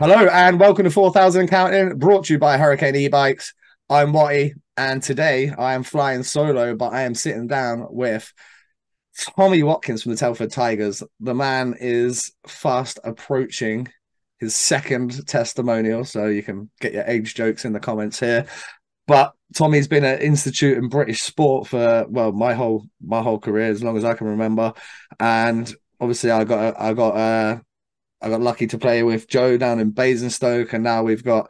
Hello and welcome to 4000 Counting, brought to you by Hurricane E-Bikes. I'm Watty, and today I am flying solo, but I am sitting down with Tommy Watkins from the Telford Tigers. The man is fast approaching his second testimonial, so you can get your age jokes in the comments here. But Tommy's been at Institute in British sport for my whole career, as long as I can remember. And obviously, I got lucky to play with Joe down in Basingstoke, and now we've got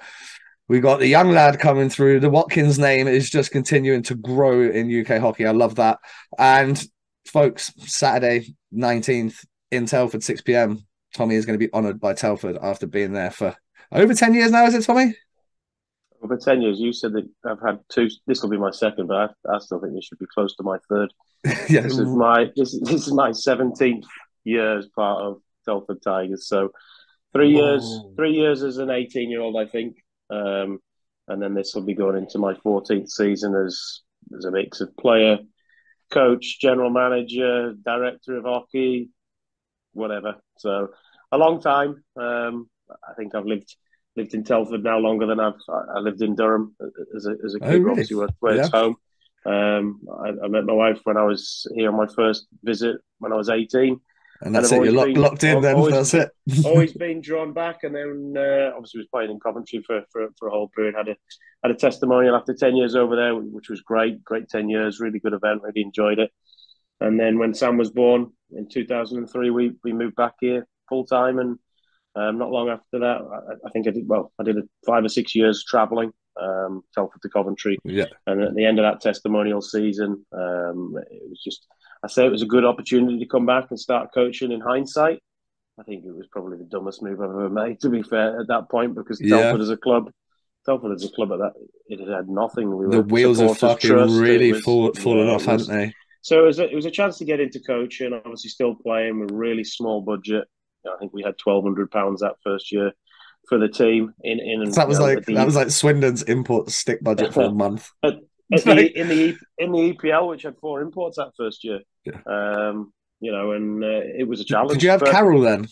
the young lad coming through. The Watkins name is just continuing to grow in UK hockey. I love that. And folks, Saturday 19th in Telford, 6 p.m. Tommy is going to be honoured by Telford after being there for over 10 years now. Is it, Tommy? Over 10 years, you said that I've had two. This will be my second, but I still think this should be close to my third. Yeah. This is my 17th year as part of Telford Tigers. So 3 years, Whoa. 3 years as an 18-year-old, I think, and then this will be going into my 14th season as a mix of player, coach, general manager, director of hockey, whatever. So a long time. I think I've lived in Telford now longer than I lived in Durham as a Oh, kid, really? obviously where Yeah. it's home. I met my wife when I was here on my first visit when I was 18, And and that's I've it. You're always been locked in then. That's it. always been drawn back. And then obviously was playing in Coventry for a whole period. Had a testimonial after 10 years over there, which was great 10 years, really good event, really enjoyed it. And then when Sam was born in 2003, we moved back here full time. And not long after that, I think I did 5 or 6 years travelling, Telford to Coventry. Yeah. And at the end of that testimonial season, it was just, I say it was a good opportunity to come back and start coaching. In hindsight, I think it was probably the dumbest move I've ever made, to be fair, at that point, because Yeah. Telford as a club at that, it had nothing. We The were wheels have supporters fucking trust. It really was, fallen yeah, off, it haven't was. they? So it was a chance to get into coaching. Obviously, still playing with a really small budget. I think we had £1,200 that first year for the team That was like at that the was like Swindon's import stick budget for a month. at, It's like, in the EPL, which had four imports that first year. yeah. And it was a Did you challenge, have but Carroll then?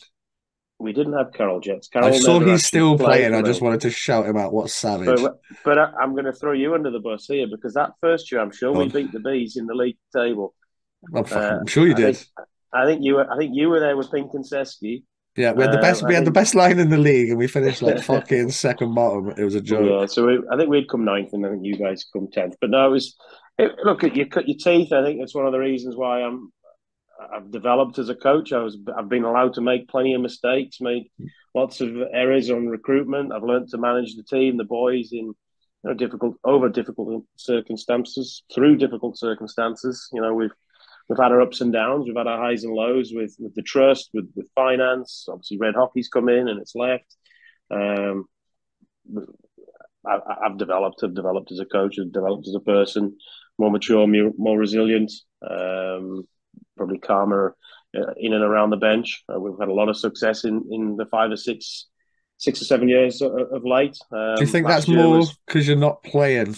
we didn't have Carol Jets. I Carol saw never he's actually still played playing. for I just me. wanted to shout him out. What savage! But I'm going to throw you under the bus here because that first year, I'm sure Go we on. beat the Bees in the league table. I'm Uh, sure you I did. think I think you were there with Pink and Seski. Yeah, we had the best. We I had the think best line in the league, and we finished like fucking second bottom. It was a joke. Yeah, so I think we'd come ninth, and I think you guys come 10th. But no, look, you cut your teeth. I think that's one of the reasons why I've developed as a coach. I've been allowed to make plenty of mistakes, made lots of errors on recruitment. I've learned to manage the team, the boys in difficult circumstances, through difficult circumstances. We've had our ups and downs, we've had our highs and lows with the trust, with finance. Obviously, Red Hockey's come in and it's left. Um, I've developed as a coach, I've developed as a person, more mature, more resilient, probably calmer in and around the bench. We've had a lot of success in the 6 or 7 years of late. Do you think that's Last year more was because you're not playing?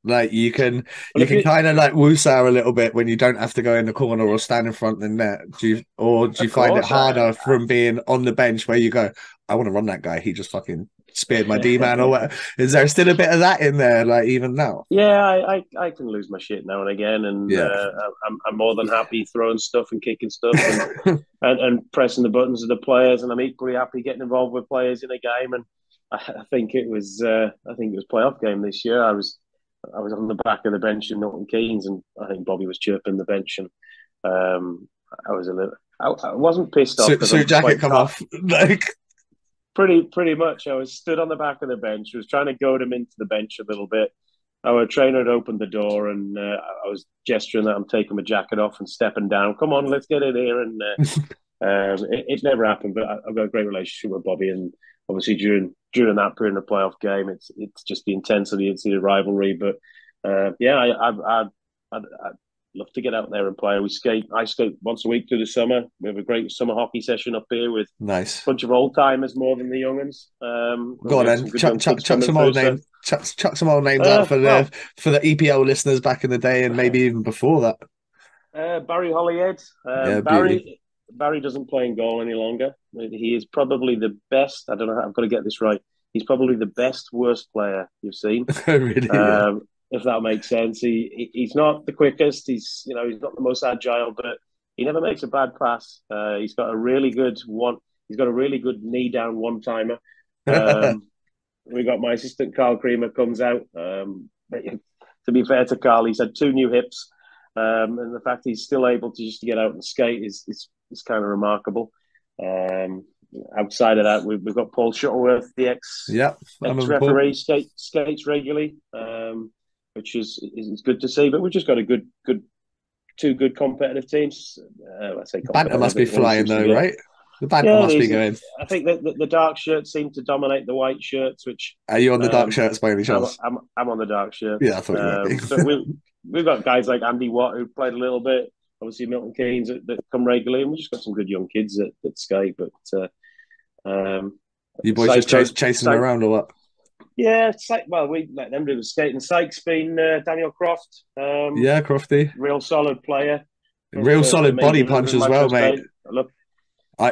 Like you can well. you If can you, kind of like woosah a little bit when you don't have to go in the corner or stand in front of the net. Do you of find it course, harder from being on the bench where you go, I want to run that guy. He just fucking speared my D man or what? Is there still a bit of that in there, like even now? Yeah, I can lose my shit now and again, and Yeah. I'm more than happy throwing stuff and kicking stuff and pressing the buttons of the players, and I'm equally happy getting involved with players in a game. And I think it was playoff game this year. I was on the back of the bench in Milton Keynes, and I think Bobby was chirping the bench, and I was a little. I wasn't pissed off because Suit I'm jacket quite come off. Like pretty much. I was stood on the back of the bench. I was trying to goad him into the bench a little bit. Our trainer had opened the door, and I was gesturing that I'm taking my jacket off and stepping down. Come on, let's get in here. And it never happened, but I've got a great relationship with Bobby, and obviously during that period in the playoff game, it's just the intensity, it's the rivalry. But yeah, I'd love to get out there and play. I skate once a week through the summer. We have a great summer hockey session up here with nice. a bunch of old timers more than the young uns. Go We on have then. some good young kids Chuck coming some through. old So names. Chuck some old names out well, for the EPL listeners back in the day and maybe even before that. Barry Holyhead. Yeah, beauty. Barry Barry doesn't play in goal any longer. He is probably the best. I don't know how I've got to get this right. He's probably the best worst player you've seen. Really, yeah. If that makes sense. He's not the quickest. He's not the most agile, but he never makes a bad pass. He's got a really good one. He's got a really good knee down one timer. We got my assistant Carl Creamer comes out. To be fair to Carl, he's had 2 new hips, and the fact he's still able to just get out and skate is kind of remarkable. Outside of that, we've got Paul Shuttleworth, the ex referee, skates regularly, which is good to see. But we've just got a good 2 good competitive teams. I say Banter must be flying though, right? The banter must be going. I think that the dark shirts seem to dominate the white shirts. Which are you on the dark shirts by any chance? I'm on the dark shirts. Yeah, I thought you were. But we've got guys like Andy Watt who played a little bit. Obviously Milton Keynes that come regularly, and we just got some good young kids that skate. But you boys just chasing them around or what? Yeah, we let them do the skating. Sykes been Daniel Croft. Yeah, Crofty, real solid player. Real solid body punch as well, mate. Look,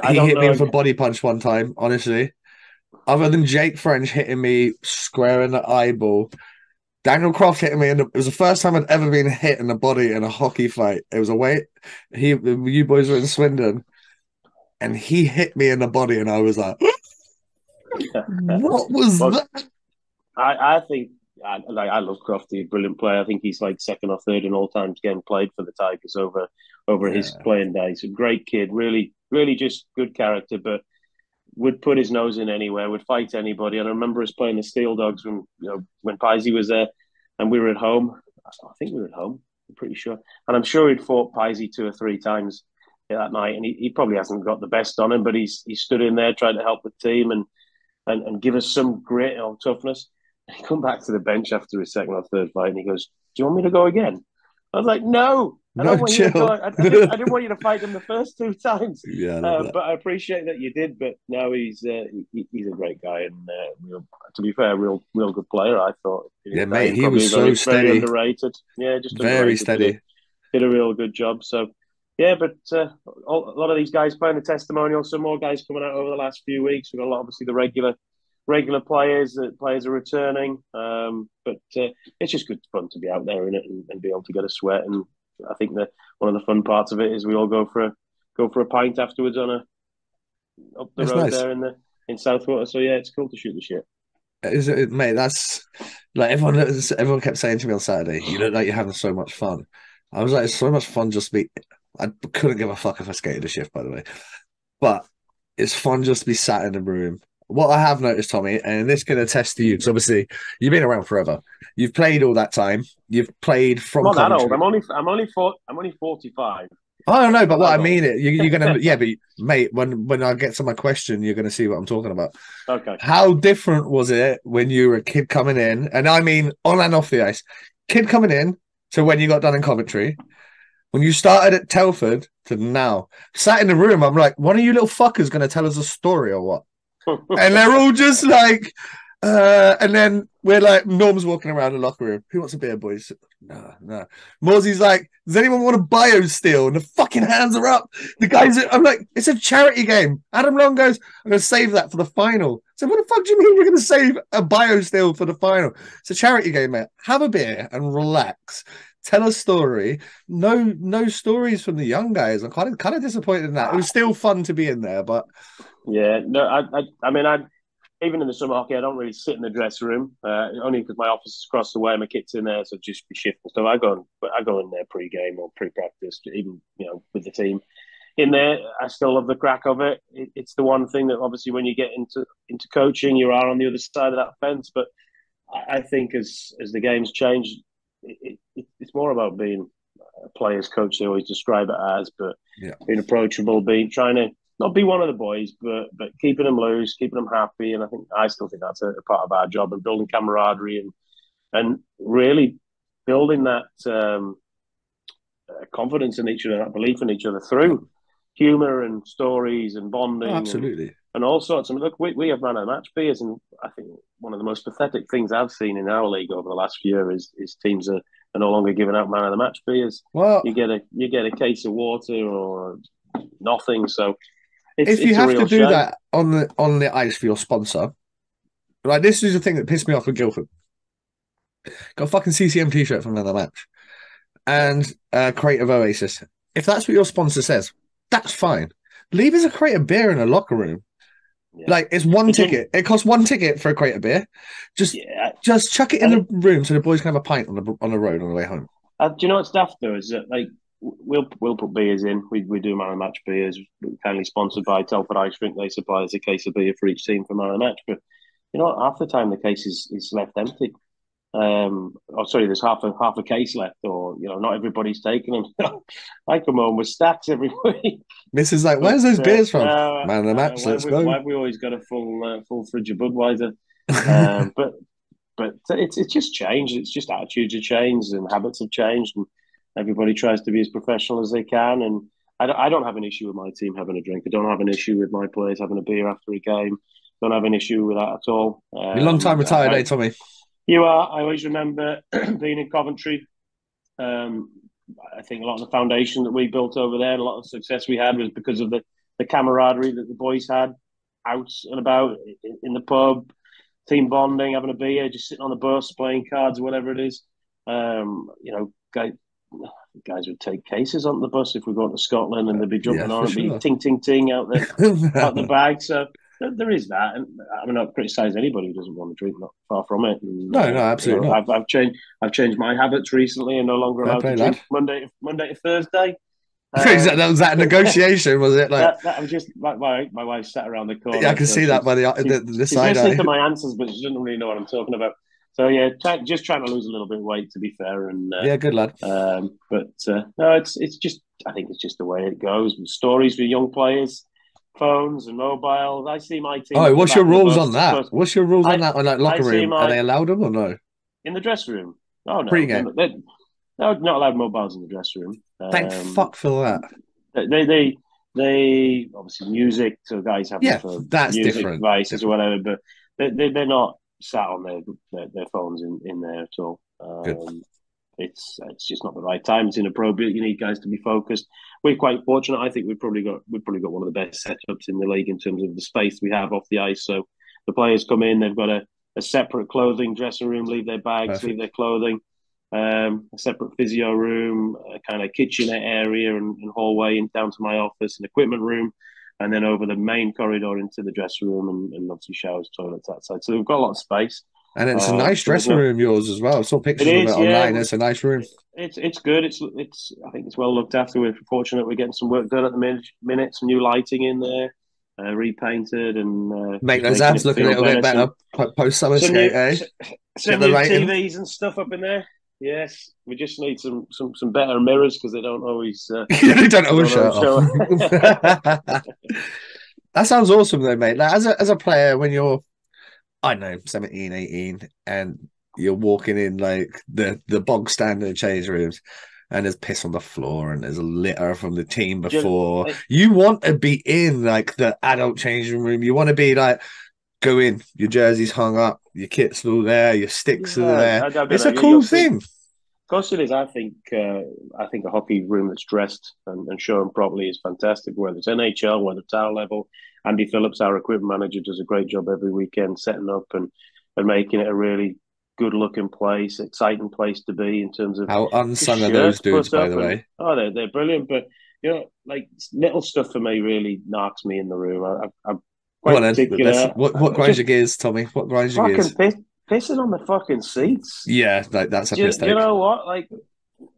he hit me with a body punch one time, honestly. Other than Jake French hitting me square in the eyeball, Daniel Croft hitting me, and it was the first time I'd ever been hit in the body in a hockey fight. It was you boys were in Swindon, and he hit me in the body, and I was like, what was that? I think I love Crofty, a brilliant player. I think he's like 2nd or 3rd in all time getting played for the Tigers over his playing days. A great kid, really, really just good character, but would put his nose in anywhere, would fight anybody. And I remember us playing the Steel Dogs when Pisey was there, and we were at home. I think we were at home. I'm pretty sure, and I'm sure he'd fought Pisey 2 or 3 times that night, and he probably hasn't got the best on him, but he stood in there trying to help the team and give us some grit or toughness. He come back to the bench after his 2nd or 3rd fight, and he goes, "Do you want me to go again?" I was like, "No, I don't want you to go. I didn't want you to fight him the first 2 times." Yeah, but I appreciate that you did. But no, he's a great guy, and to be fair, real good player. I thought. Yeah, mate, he was so steady, very underrated. Yeah, just very steady. Did a real good job. So. Yeah, but a lot of these guys playing the testimonial. Some more guys coming out over the last few weeks. We've got obviously the regular players. Players are returning, but it's just good fun to be out there in it and be able to get a sweat. And I think that one of the fun parts of it is we all go for a pint afterwards up the road there in Southwater. So yeah, it's cool to shoot the shit. Is it, mate? That's like everyone kept saying to me on Saturday, "You look like you're having so much fun." I was like, "It's so much fun just to be." I couldn't give a fuck if I skated a shift, by the way. But it's fun just to be sat in the room. What I have noticed, Tommy, and this can attest to you, because obviously you've been around forever. You've played all that time. You've played from. I'm not that old. I'm only 45. I don't know, but what I mean you're gonna but mate, when I get to my question, you're gonna see what I'm talking about. Okay. How different was it when you were a kid coming in, and I mean on and off the ice, kid coming in to when you got done in Coventry? When you started at Telford to now, sat in the room, I'm like, one of you little fuckers going to tell us a story or what? And they're all just like, and then we're like, Norm's walking around the locker room. Who wants a beer, boys? No. Morsey's like, does anyone want a bio steal? And the fucking hands are up. The guys, I'm like, it's a charity game. Adam Long goes, I'm going to save that for the final. So what the fuck do you mean you're going to save a bio steal for the final? It's a charity game, mate. Have a beer and relax. Tell a story. No stories from the young guys. I'm kind of disappointed in that. It was still fun to be in there, but yeah, no, I mean, even in the summer hockey, I don't really sit in the dressing room. Only because my office is across the way, my kit's in there, so just be shifting stuff. I go in there pre-game or pre-practice, even with the team in there. I still love the crack of it. It's the one thing that obviously when you get into coaching, you are on the other side of that fence. But I think as the game's changed. It's more about being a player's coach. They always describe it as, but being approachable, trying to not be one of the boys, but keeping them loose, keeping them happy. And I still think that's a part of our job, and building camaraderie and really building that confidence in each other, that belief in each other through humour and stories and bonding. Oh, absolutely. And all sorts. I mean, look, we have man of the match beers, and I think one of the most pathetic things I've seen in our league over the last year is teams are no longer giving out man of the match beers. Well, you get a case of water or nothing. So If you it's a have to real do shame. that on the ice for your sponsor, like this is the thing that pissed me off with Guildford. Got a fucking CCM t-shirt from another match Yeah, and Creative Oasis. If that's what your sponsor says, that's fine. Leave us a crate of beer in a locker room. yeah. Like it's one But ticket. It costs one ticket for a crate of beer. Just yeah, just chuck it in and the room so the boys can have a pint on the road on the way home. do you know what's daft though? Is that like we'll put beers in. We do man and match beers, kindly sponsored by Telford Ice Drink. They supply us a case of beer for each team for man and match. But you know, half the time the case is left empty. Oh, sorry, there's half a case left, or you know, not everybody's taking them. I come home with stacks every week. Mrs. like, But where's those beers from? no, Man of the no. match, let's go. Why have we always got a full fridge of Budweiser? But it's just changed. It's just attitudes have changed and habits have changed, and everybody tries to be as professional as they can. And I don't have an issue with my team having a drink. I don't have an issue with my players having a beer after a game. Don't have an issue with that at all. You're long time retired, eh, Tommy? You are. I always remember being in Coventry. Um, I think a lot of the foundation that we built over there, and a lot of success we had was because of the camaraderie that the boys had out and about in the pub, team bonding, having a beer, just sitting on the bus, playing cards, or whatever it is. You know, guys would take cases on the bus if we go to Scotland, and they'd be Yeah, jumping for on and be sure. ting ting ting out the bag. So there is that, and I'm not criticise anybody who doesn't want to drink. Not far from it. And, No, no, you absolutely know, not. I've changed my habits recently, and no longer Fair allowed to play, lad. drink Monday to Thursday. That was that negotiation, was it? Like, That I'm just my wife sat around the yeah, I corner, can so see that by the she's side listening eye. to my answers, but she doesn't really know what I'm talking about. So yeah, just trying to lose a little bit of weight, to be fair, and Yeah, good lad. no, it's just I think it's just the way it goes. With stories with young players, phones and mobiles. I see my team Oh, up the what's back your of the rules bus. on that? What's your rules on I that on like I locker see room? Are my they allowed them or no? in the dressing room. Oh no, Pre-game. they're not allowed mobiles in the dressing room. Thank fuck for that. They obviously music, so guys have them Yeah, for that's music different. devices or Different. whatever, but they're not sat on their phones in there at all. Good. It's just not the right time. It's inappropriate. You need guys to be focused. We're quite fortunate. I think we've probably got one of the best setups in the league in terms of the space we have off the ice. So the players come in, they've got a separate clothing dressing room, leave their bags, leave Perfect. their clothing, a separate physio room, a kind of kitchenette area and hallway and down to my office and equipment room, and then over the main corridor into the dressing room and obviously showers, toilets outside. So we've got a lot of space. And it's a nice So there's dressing no. room, yours as well. I saw It pictures of it is, yeah. online. It's a nice room. It's good. It's. I think it's well looked after. We're fortunate we're getting some work done at the minute. Some new lighting in there, repainted, and Make just those making abs it look a feel little bit better. better post summer Some skate, new eh? Get some the new rating. TVs and stuff up in there. Yes, we just need some better mirrors because they don't always You don't they always don't shirt always off. show. That sounds awesome though, mate. Like as a player, when you're I don't know, 17, 18, and you're walking in like the bog standard change rooms and there's piss on the floor and there's a litter from the team before. You want to be in like the adult changing room. You want to be like go in, your jersey's hung up, your kit's still there, your sticks are Yeah, there. I don't It's know. a You'll cool see. thing. Of course, it is. I think a hockey room that's dressed and shown properly is fantastic. Whether it's NHL, whether it's our level, Andy Phillips, our equipment manager, does a great job every weekend setting up and making it a really good looking place, exciting place to be in terms of How just unsung are those shirts dudes, put by up the and way? oh they're brilliant. But you know, like little stuff for me really knocks me in the room. I'm Go on quite then. Let's, particular. what grinds Just your gears, Tommy? What grinds your fucking gears? pissing on the fucking seats. Yeah, like that's a Do piss you take. know what? Like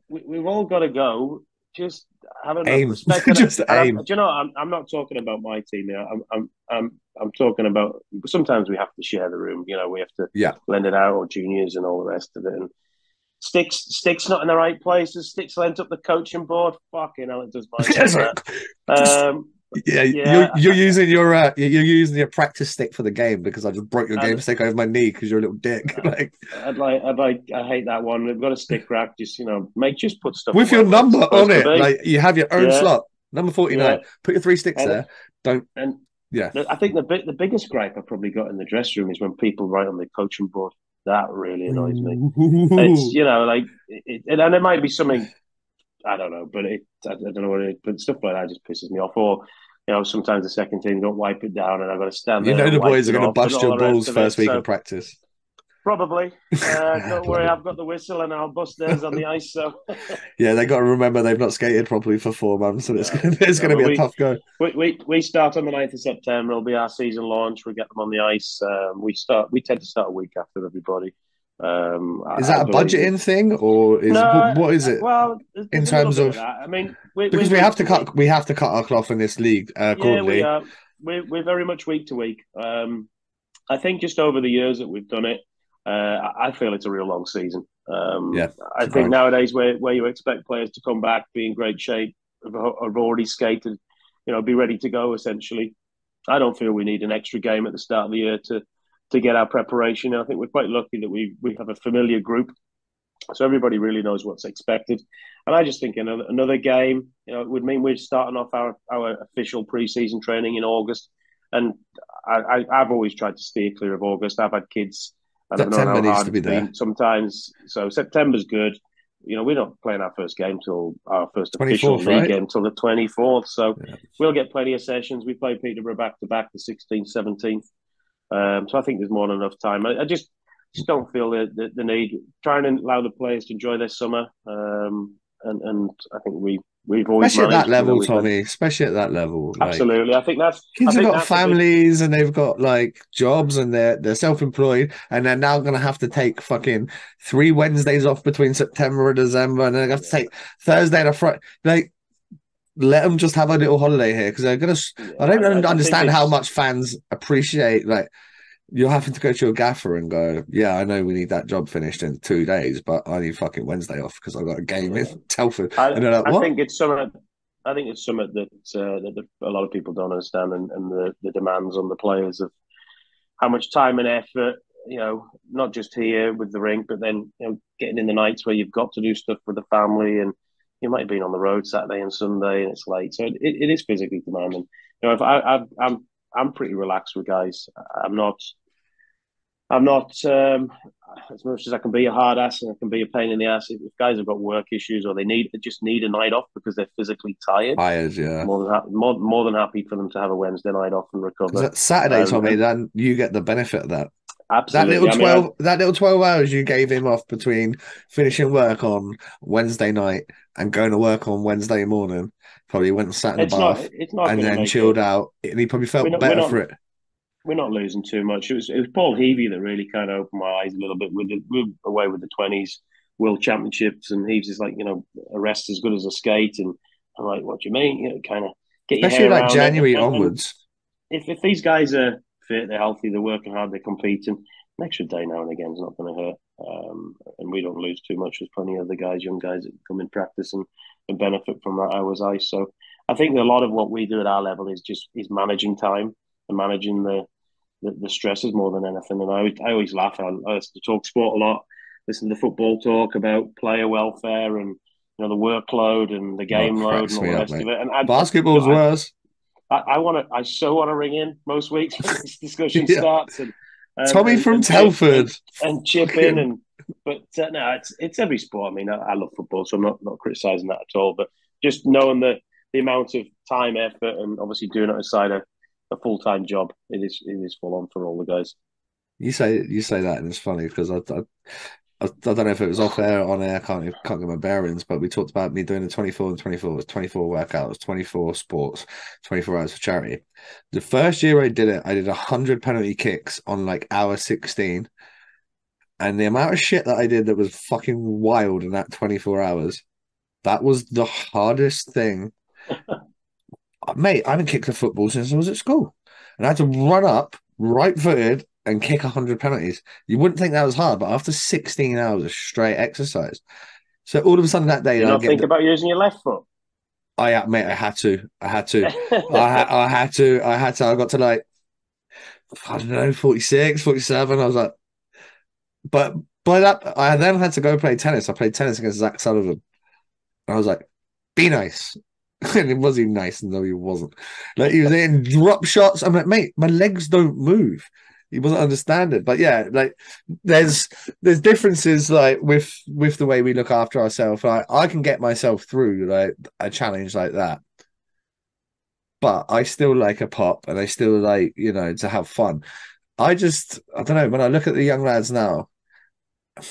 we've all got to go. Just have enough Aim. respect. And Just aim. do you know, I'm not talking about my team here. I'm talking about sometimes we have to share the room. You know, we have to Yeah. lend it out or juniors and all the rest of it. And sticks not in the right places. Sticks lent up the coaching board. Fucking hell, it does my head Just that. yeah, Yeah, you're using you're using your practice stick for the game because I just broke your game and stick over my knee because you're a little dick. Like I hate that one. We've got a stick rack. Just mate, just put stuff with away your where it's number on supposed to it, be. like you have your own Yeah, slot, number yeah, 49. Put your three sticks and there. Don't and yeah. I think the biggest gripe I probably got in the dressing room is when people write on the coaching board. That really annoys me. It's Ooh. like and it might be something I don't know, but I don't know what but stuff like that just pisses me off. Or sometimes the second team don't wipe it down, and I've got to stand You there know and the wipe boys are it going to off, and bust all your the rest balls of it. first week of So practice. probably, don't worry, Bloody I've got the whistle, and I'll bust theirs on the ice. So yeah, they got to remember they've not skated properly for 4 months, and no, it's no, going to but be a tough go. we start on the 9th of September. It'll be our season launch. We get them on the ice. We tend to start a week after everybody. Is I that a believe it. budgeting thing, or is No, what is it well, in there's a little terms bit of of that. I mean, we're because week to week. we have to cut our cloth in this league Yeah, we quarterly. are. We're very much week to week. I think just over the years that we've done it, I feel it's a real long season. Yeah, it's I a think grind. nowadays where you expect players to come back, be in great shape, have already skated, be ready to go. Essentially, I don't feel we need an extra game at the start of the year to get our preparation. I think we're quite lucky that we have a familiar group, so everybody really knows what's expected. And I just think another game, it would mean we're starting off our official preseason training in August. And I've always tried to steer clear of August. I've had kids, and I've known September how needs hard to be it's there. been sometimes. So September's good. We're not playing our first game till our first official 24th, league right? game till the 24th. So Yeah. we'll get plenty of sessions. We play Peterborough back to back the 16th, 17th. So I think there's more than enough time. I just don't feel the need. Trying to allow the players to enjoy their summer, and I think we've always Especially at that managed. level, We've had Tommy. Especially at that level, like absolutely. I kids have think got that's a big. families and they've got like jobs and they're self-employed and they're now gonna have to take fucking 3 Wednesdays off between September and December, and then they have to Yeah, take Thursday to Friday. Like, let them just have a little holiday here because they're gonna. I yeah. don't I think understand how it's much fans appreciate like you're having to go to your gaffer and go, yeah, I know we need that job finished in 2 days, but I need fucking Wednesday off because I've got a game in yeah. Telford. I And they're like, I what? think it's something. I think it's something that a lot of people don't understand, and the demands on the players of how much time and effort, not just here with the rink, but then getting in the nights where you've got to do stuff with the family, and you might have been on the road Saturday and Sunday, and it's late, so it is physically demanding. If I'm pretty relaxed with guys. I'm not as much as I can be a hard ass and I can be a pain in the ass. If guys have got work issues or they just need a night off because they're physically tired, Tired, yeah. more than happy for them to have a Wednesday night off and recover. Because Saturday, Tommy, And then you get the benefit of that. absolutely, I mean, That little 12 hours you gave him off between finishing work on Wednesday night and going to work on Wednesday morning. Probably went and sat in the bath it's not and going to then make chilled up. out. And he probably We're felt not we're better not for it. we're not losing too much. It was Paul Heavey that really kind of opened my eyes a little bit. We're away with the 20s World Championships, and Heaves is like, a rest as good as a skate. And I'm like, what do you mean? Kind of get your Especially hair like around it. January And onwards. if these guys are fit, they're healthy, they're working hard, they're competing, an extra day now and again is not going to hurt. And we don't lose too much. There's plenty of the guys, young guys, that come in practice and benefit from that hours ice. So I think a lot of what we do at our level is managing time and managing the stresses more than anything. And I always laugh. I listen to talk sport a lot. Listen to the football talk about player welfare and the workload and the Oh, game load and cracks all me the up, rest of mate. it. And Basketball's worse. I so want to ring in most weeks when this discussion Yeah. starts and Tommy from chip Telford. and chip in Fucking but no, it's every sport. I mean, I love football, so I'm not criticizing that at all. But just knowing the amount of time, effort, and obviously doing it aside a full time job, it is full on for all the guys. you say that, and it's funny because I don't know if it was off air or on air. Can't get my bearings, but we talked about me doing the 24 and 24. It was 24 workouts, 24 sports, 24 hours for charity. The first year I did it, I did 100 penalty kicks on like hour 16. And the amount of shit that I did that was fucking wild in that 24 hours, that was the hardest thing. Mate, I haven't kicked a football since I was at school. And I had to run up right footed and kick 100 penalties. You wouldn't think that was hard, but after 16 hours of straight exercise. So all of a sudden that day, Do you not think about using your left foot? mate, I had to. I had to. I got to like, I don't know, 46, 47. I was like, but by that, I then had to go play tennis. I played tennis against Zach Sullivan. And I was like, be nice. And it wasn't even nice, no, he wasn't. Like he was in drop shots. I'm like, mate, my legs don't move. he wasn't understanding. But yeah, like there's differences like with the way we look after ourselves. Like I can get myself through like a challenge like that, but I still like a pop and I still like, to have fun. I don't know, when I look at the young lads now,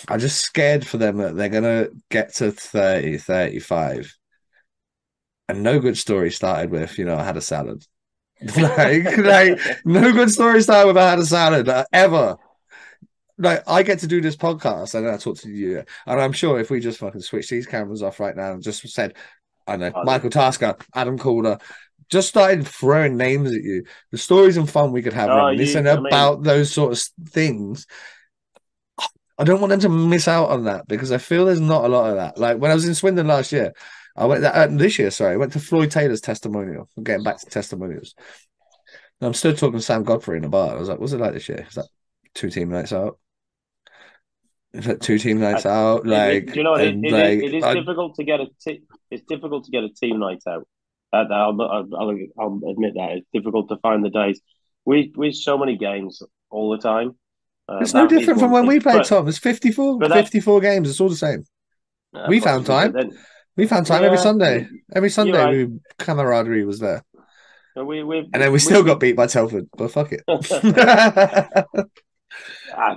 I'm just scared for them that they're gonna get to 30, 35, and no good story started with, I had a salad. like no good story started with I had a salad ever. Like I get to do this podcast and I talk to you, and I'm sure if we just fucking switch these cameras off right now and just said, I don't know, Michael Tasker, Adam Calder, just started throwing names at you, the stories and fun we could have reminiscing I mean, about those sort of things. I don't want them to miss out on that because I feel there's not a lot of that. Like when I was in Swindon last year, I went this year, sorry, I went to Floyd Taylor's testimonial. I'm getting back to testimonials. And I'm still talking to Sam Godfrey in a bar. I was like, what's it like this year? Is that two team nights out? Is that two team nights out? do you know what? And like, It is difficult to get it's difficult to get a team night out. I'll admit that it's difficult to find the days. We so many games all the time. it's no That is different from one when thing. we played, Tom. It's 54, But that 54 games. It's all the same. We found possibly. But time. then We found time every yeah, Sunday. Every you're Sunday, right. camaraderie was there. And then we still got We beat by Telford, but fuck it.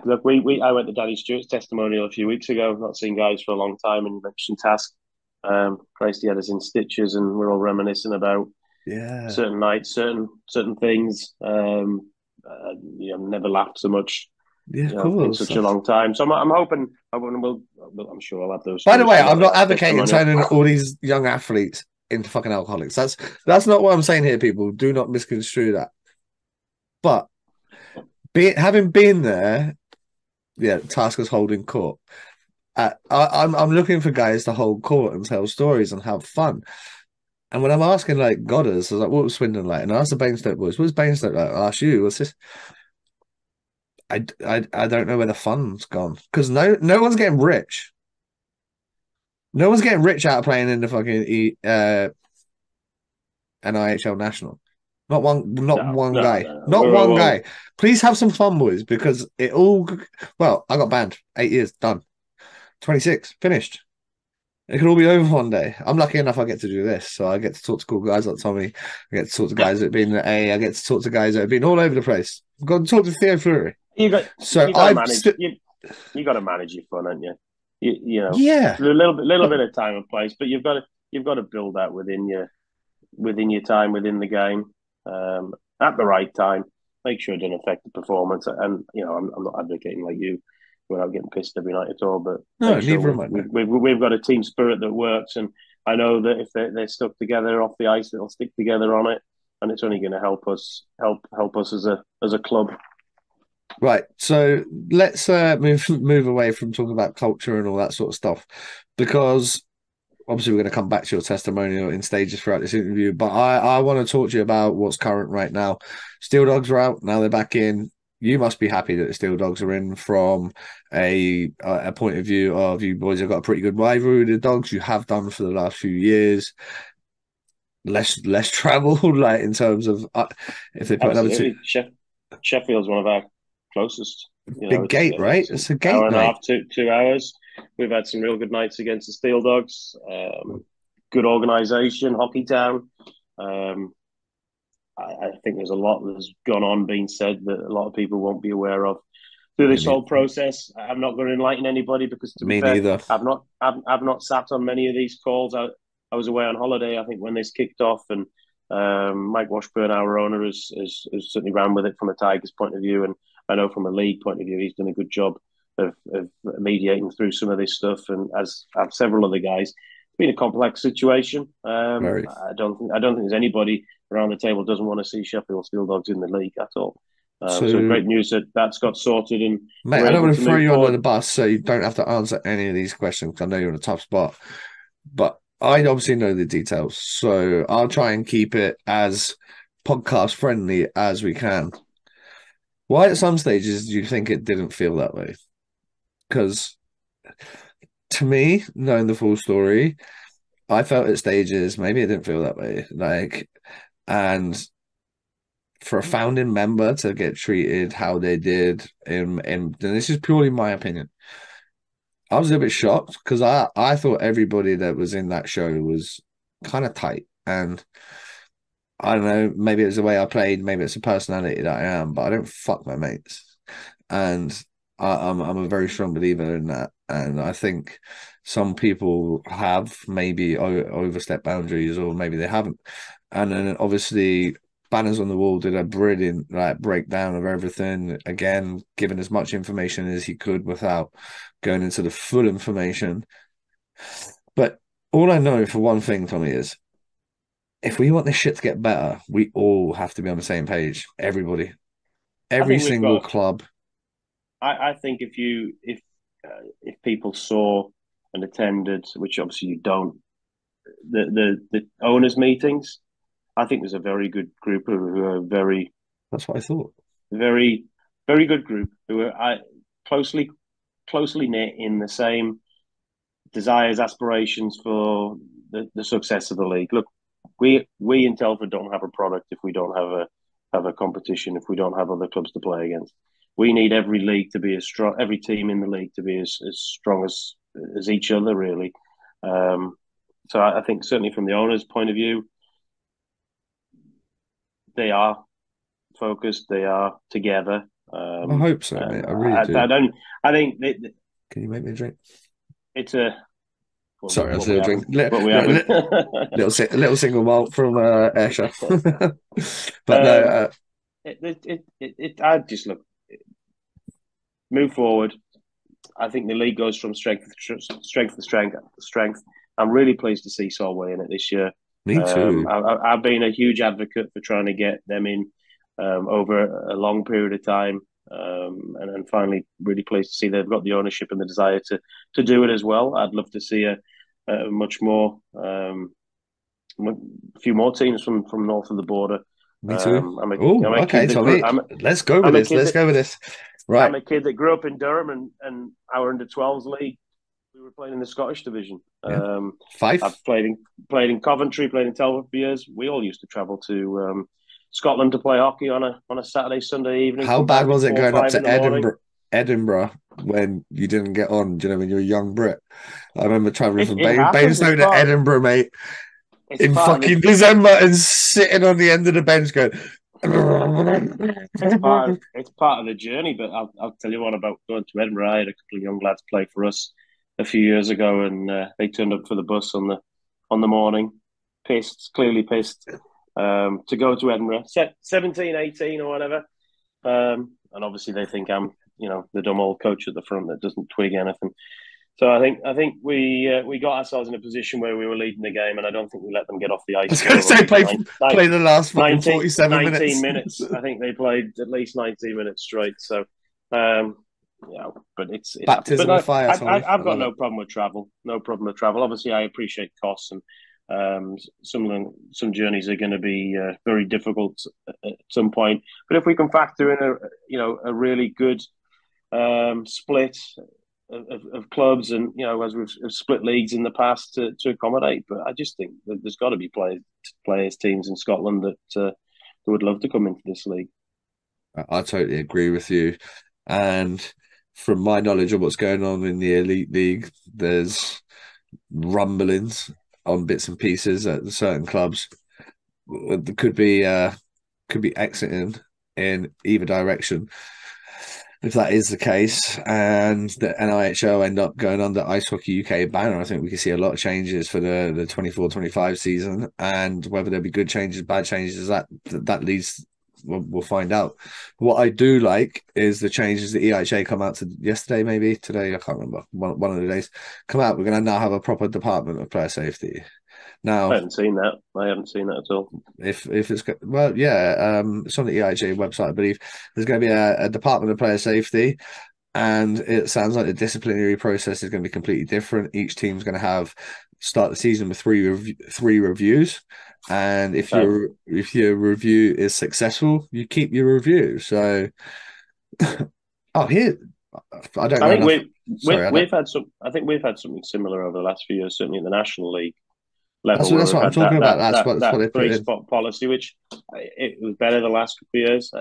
look, I went to Danny Stewart's testimonial a few weeks ago. Not seen guys for a long time, and you mentioned Task. Christ, he had us in stitches, and we're all reminiscing about Yeah. certain nights, certain things. Never laughed so much. Yeah, of In course. such a long time. So I'm hoping I'm sure I'll have those By the stories way, for I'm not the advocating testimonial. turning all these young athletes into fucking alcoholics. That's not what I'm saying here, people. Do not misconstrue that. But having been there, yeah, Tasker's holding court. I'm looking for guys to hold court and tell stories and have fun. And when I'm asking like Godders, I was like, what was Swindon like? And I asked the Bainstoke boys, what was Bainstoke like? I asked you, what's this? I don't know where the fun's gone because no one's getting rich. No one's getting rich out of playing in the fucking NIHL national. Not No, one no, guy. no. Not one Well, guy. Please have some fun, boys, because it all. Well, I got banned. 8 years done. 26 finished. It could all be over one day. I'm lucky enough I get to do this, so I get to talk to cool guys like Tommy. I get to talk to guys that have been at A. I get to talk to guys that have been all over the place. I've got to talk to Theo Fleury. So you got to I've manage you got to manage your fun, haven't you? yeah. A little But bit of time and place, but you've got to build that within your time within the game at the right time. Make sure it doesn't affect the performance. And I'm not advocating like you without getting pissed every night at all, but no, make sure neither am I. No. we've got a team spirit that works. And I know that if they're stuck together off the ice, they'll stick together on it, and it's only going to help us as a club. Right. So let's move away from talking about culture and all that sort of stuff, because obviously we're going to come back to your testimonial in stages throughout this interview. But I want to talk to you about what's current right now. Steel Dogs are out now; they're back in. You must be happy that the Steel Dogs are in from a point of view of you boys have got a pretty good rivalry with the Dogs. You have done for the last few years. Less travel, like in terms of if they put another two. Absolutely, Sheffield's one of our closest. Big gate, right? It's an It's a gate hour and a night. half, 2 hours. We've had some real good nights against the Steel Dogs. Good organisation, hockey town. Um, I think there's a lot that's gone on being said that a lot of people won't be aware of through this whole process. I'm not going to enlighten anybody because, to be Me fair, neither. I've not sat on many of these calls. I was away on holiday, I think, when this kicked off, and Mike Washburn, our owner, has certainly ran with it from a Tigers point of view, and I know from a league point of view, he's done a good job of mediating through some of this stuff, and as have several other guys. It's been a complex situation. Very. I don't think there's anybody around the table doesn't want to see Sheffield Steel Dogs in the league at all. So So, great news that that's got sorted and mate, we're I don't able want to to throw move you under forward. the bus, so you don't have to answer any of these questions because I know you're in a tough spot. But I obviously know the details, so I'll try and keep it as podcast friendly as we can. Why, at some stages, do you think it didn't feel that way? Because to me, knowing the full story, I felt at stages maybe it didn't feel that way. And for a founding member to get treated how they did and this is purely my opinion. I was a bit shocked because I thought everybody that was in that show was kind of tight. And I don't know, maybe it's the way I played, maybe it's the personality that I am, but I don't fuck my mates. And I'm a very strong believer in that. And I think some people have maybe overstepped boundaries, or maybe they haven't. And then obviously, Banners on the Wall did a brilliant like breakdown of everything. Again, giving as much information as he could without going into the full information. But all I know for one thing, Tommy, is if we want this shit to get better, we all have to be on the same page. Everybody, I every think we've single got. club. I think if people saw and attended, which obviously you don't, the owners' meetings, I think there's a very good group who are That's what I thought. very, very good group who are closely closely knit in the same desires, aspirations for the success of the league. Look, we in Telford don't have a product if we don't have a competition, if we don't have other clubs to play against. We need every league to be as strong, every team in the league to be as strong as each other, really. Um, so I think certainly from the owners' point of view, they are focused, they are together. I hope so, mate. And I really I do. don't. I think Can you make me a drink? it's a Sorry, I was what we a drink. haven't, what we Little, haven't. little single malt from Ayrshire. But no, um, I just look move forward. I think the league goes from strength to strength. I'm really pleased to see Solway in it this year. me too. I've been a huge advocate for trying to get them in over a long period of time, and finally, really pleased to see they've got the ownership and the desire to do it as well. I'd love to see a much more a few more teams from north of the border. Me too. I'm Oh, a okay, kid that grew. Tommy. Let's go with I'm a this. kid Let's that go with this. I'm Right. a kid that grew up in Durham, and our under 12s league. We were playing in the Scottish division. Yeah. Five. I've played in Coventry, played in Telford for years. We all used to travel to Scotland to play hockey on a Saturday, Sunday evening. How Come bad back at was it four or going up five in to the morning. Edinburgh when you didn't get on? Do you know, when you were a young Brit? I remember traveling from It happens. Bainstone to Edinburgh, mate, It's in part of fucking the December and sitting on the end of the bench going, it's part of the journey. But I'll tell you what about going to Edinburgh. I had a couple of young lads play for us a few years ago, and they turned up for the bus on the morning, pissed, clearly pissed, to go to Edinburgh, 17, 18 or whatever. And obviously they think I'm, the dumb old coach at the front that doesn't twig anything. So I think we got ourselves in a position where we were leading the game, and I don't think we let them get off the I ice was for going to say, nine, play the last fucking 19, 47 19 minutes. minutes. I think they played at least 19 minutes straight. So, um, but it happens. But Baptism no, of fire, Tommy. I I've got love it. no problem with travel. No problem with travel. Obviously, I appreciate costs, and some journeys are going to be very difficult at some point. But if we can factor in a really good split of clubs, and as we've split leagues in the past to accommodate. But I just think that there's got to be players, teams in Scotland that would love to come into this league. I totally agree with you. And from my knowledge of what's going on in the Elite League, there's rumblings on bits and pieces at certain clubs that could be exiting in either direction. If that is the case, and the NIHL end up going under Ice Hockey UK banner, I think we can see a lot of changes for the 24-25 season. And whether there'll be good changes, bad changes, that leads, we'll find out. What I do like is the changes that EIHA come out to yesterday, maybe today, I can't remember, one of the days, come out. We're going to now have a proper department of player safety. I Now, haven't seen that. I haven't seen that at all. if it's well, yeah, it's on the EIHA website, I believe. There's going to be a department of player safety, and it sounds like the disciplinary process is going to be completely different. Each team's going to have start the season with three reviews, and if Okay. your review is successful, you keep your review. So, oh, here I don't I know think enough. Sorry, I don't. we've had some. I think we've had something similar over the last few years, certainly in the National League. level where That's we've what I'm had talking about. That's what that they put three in. spot policy, which it was better the last couple of years.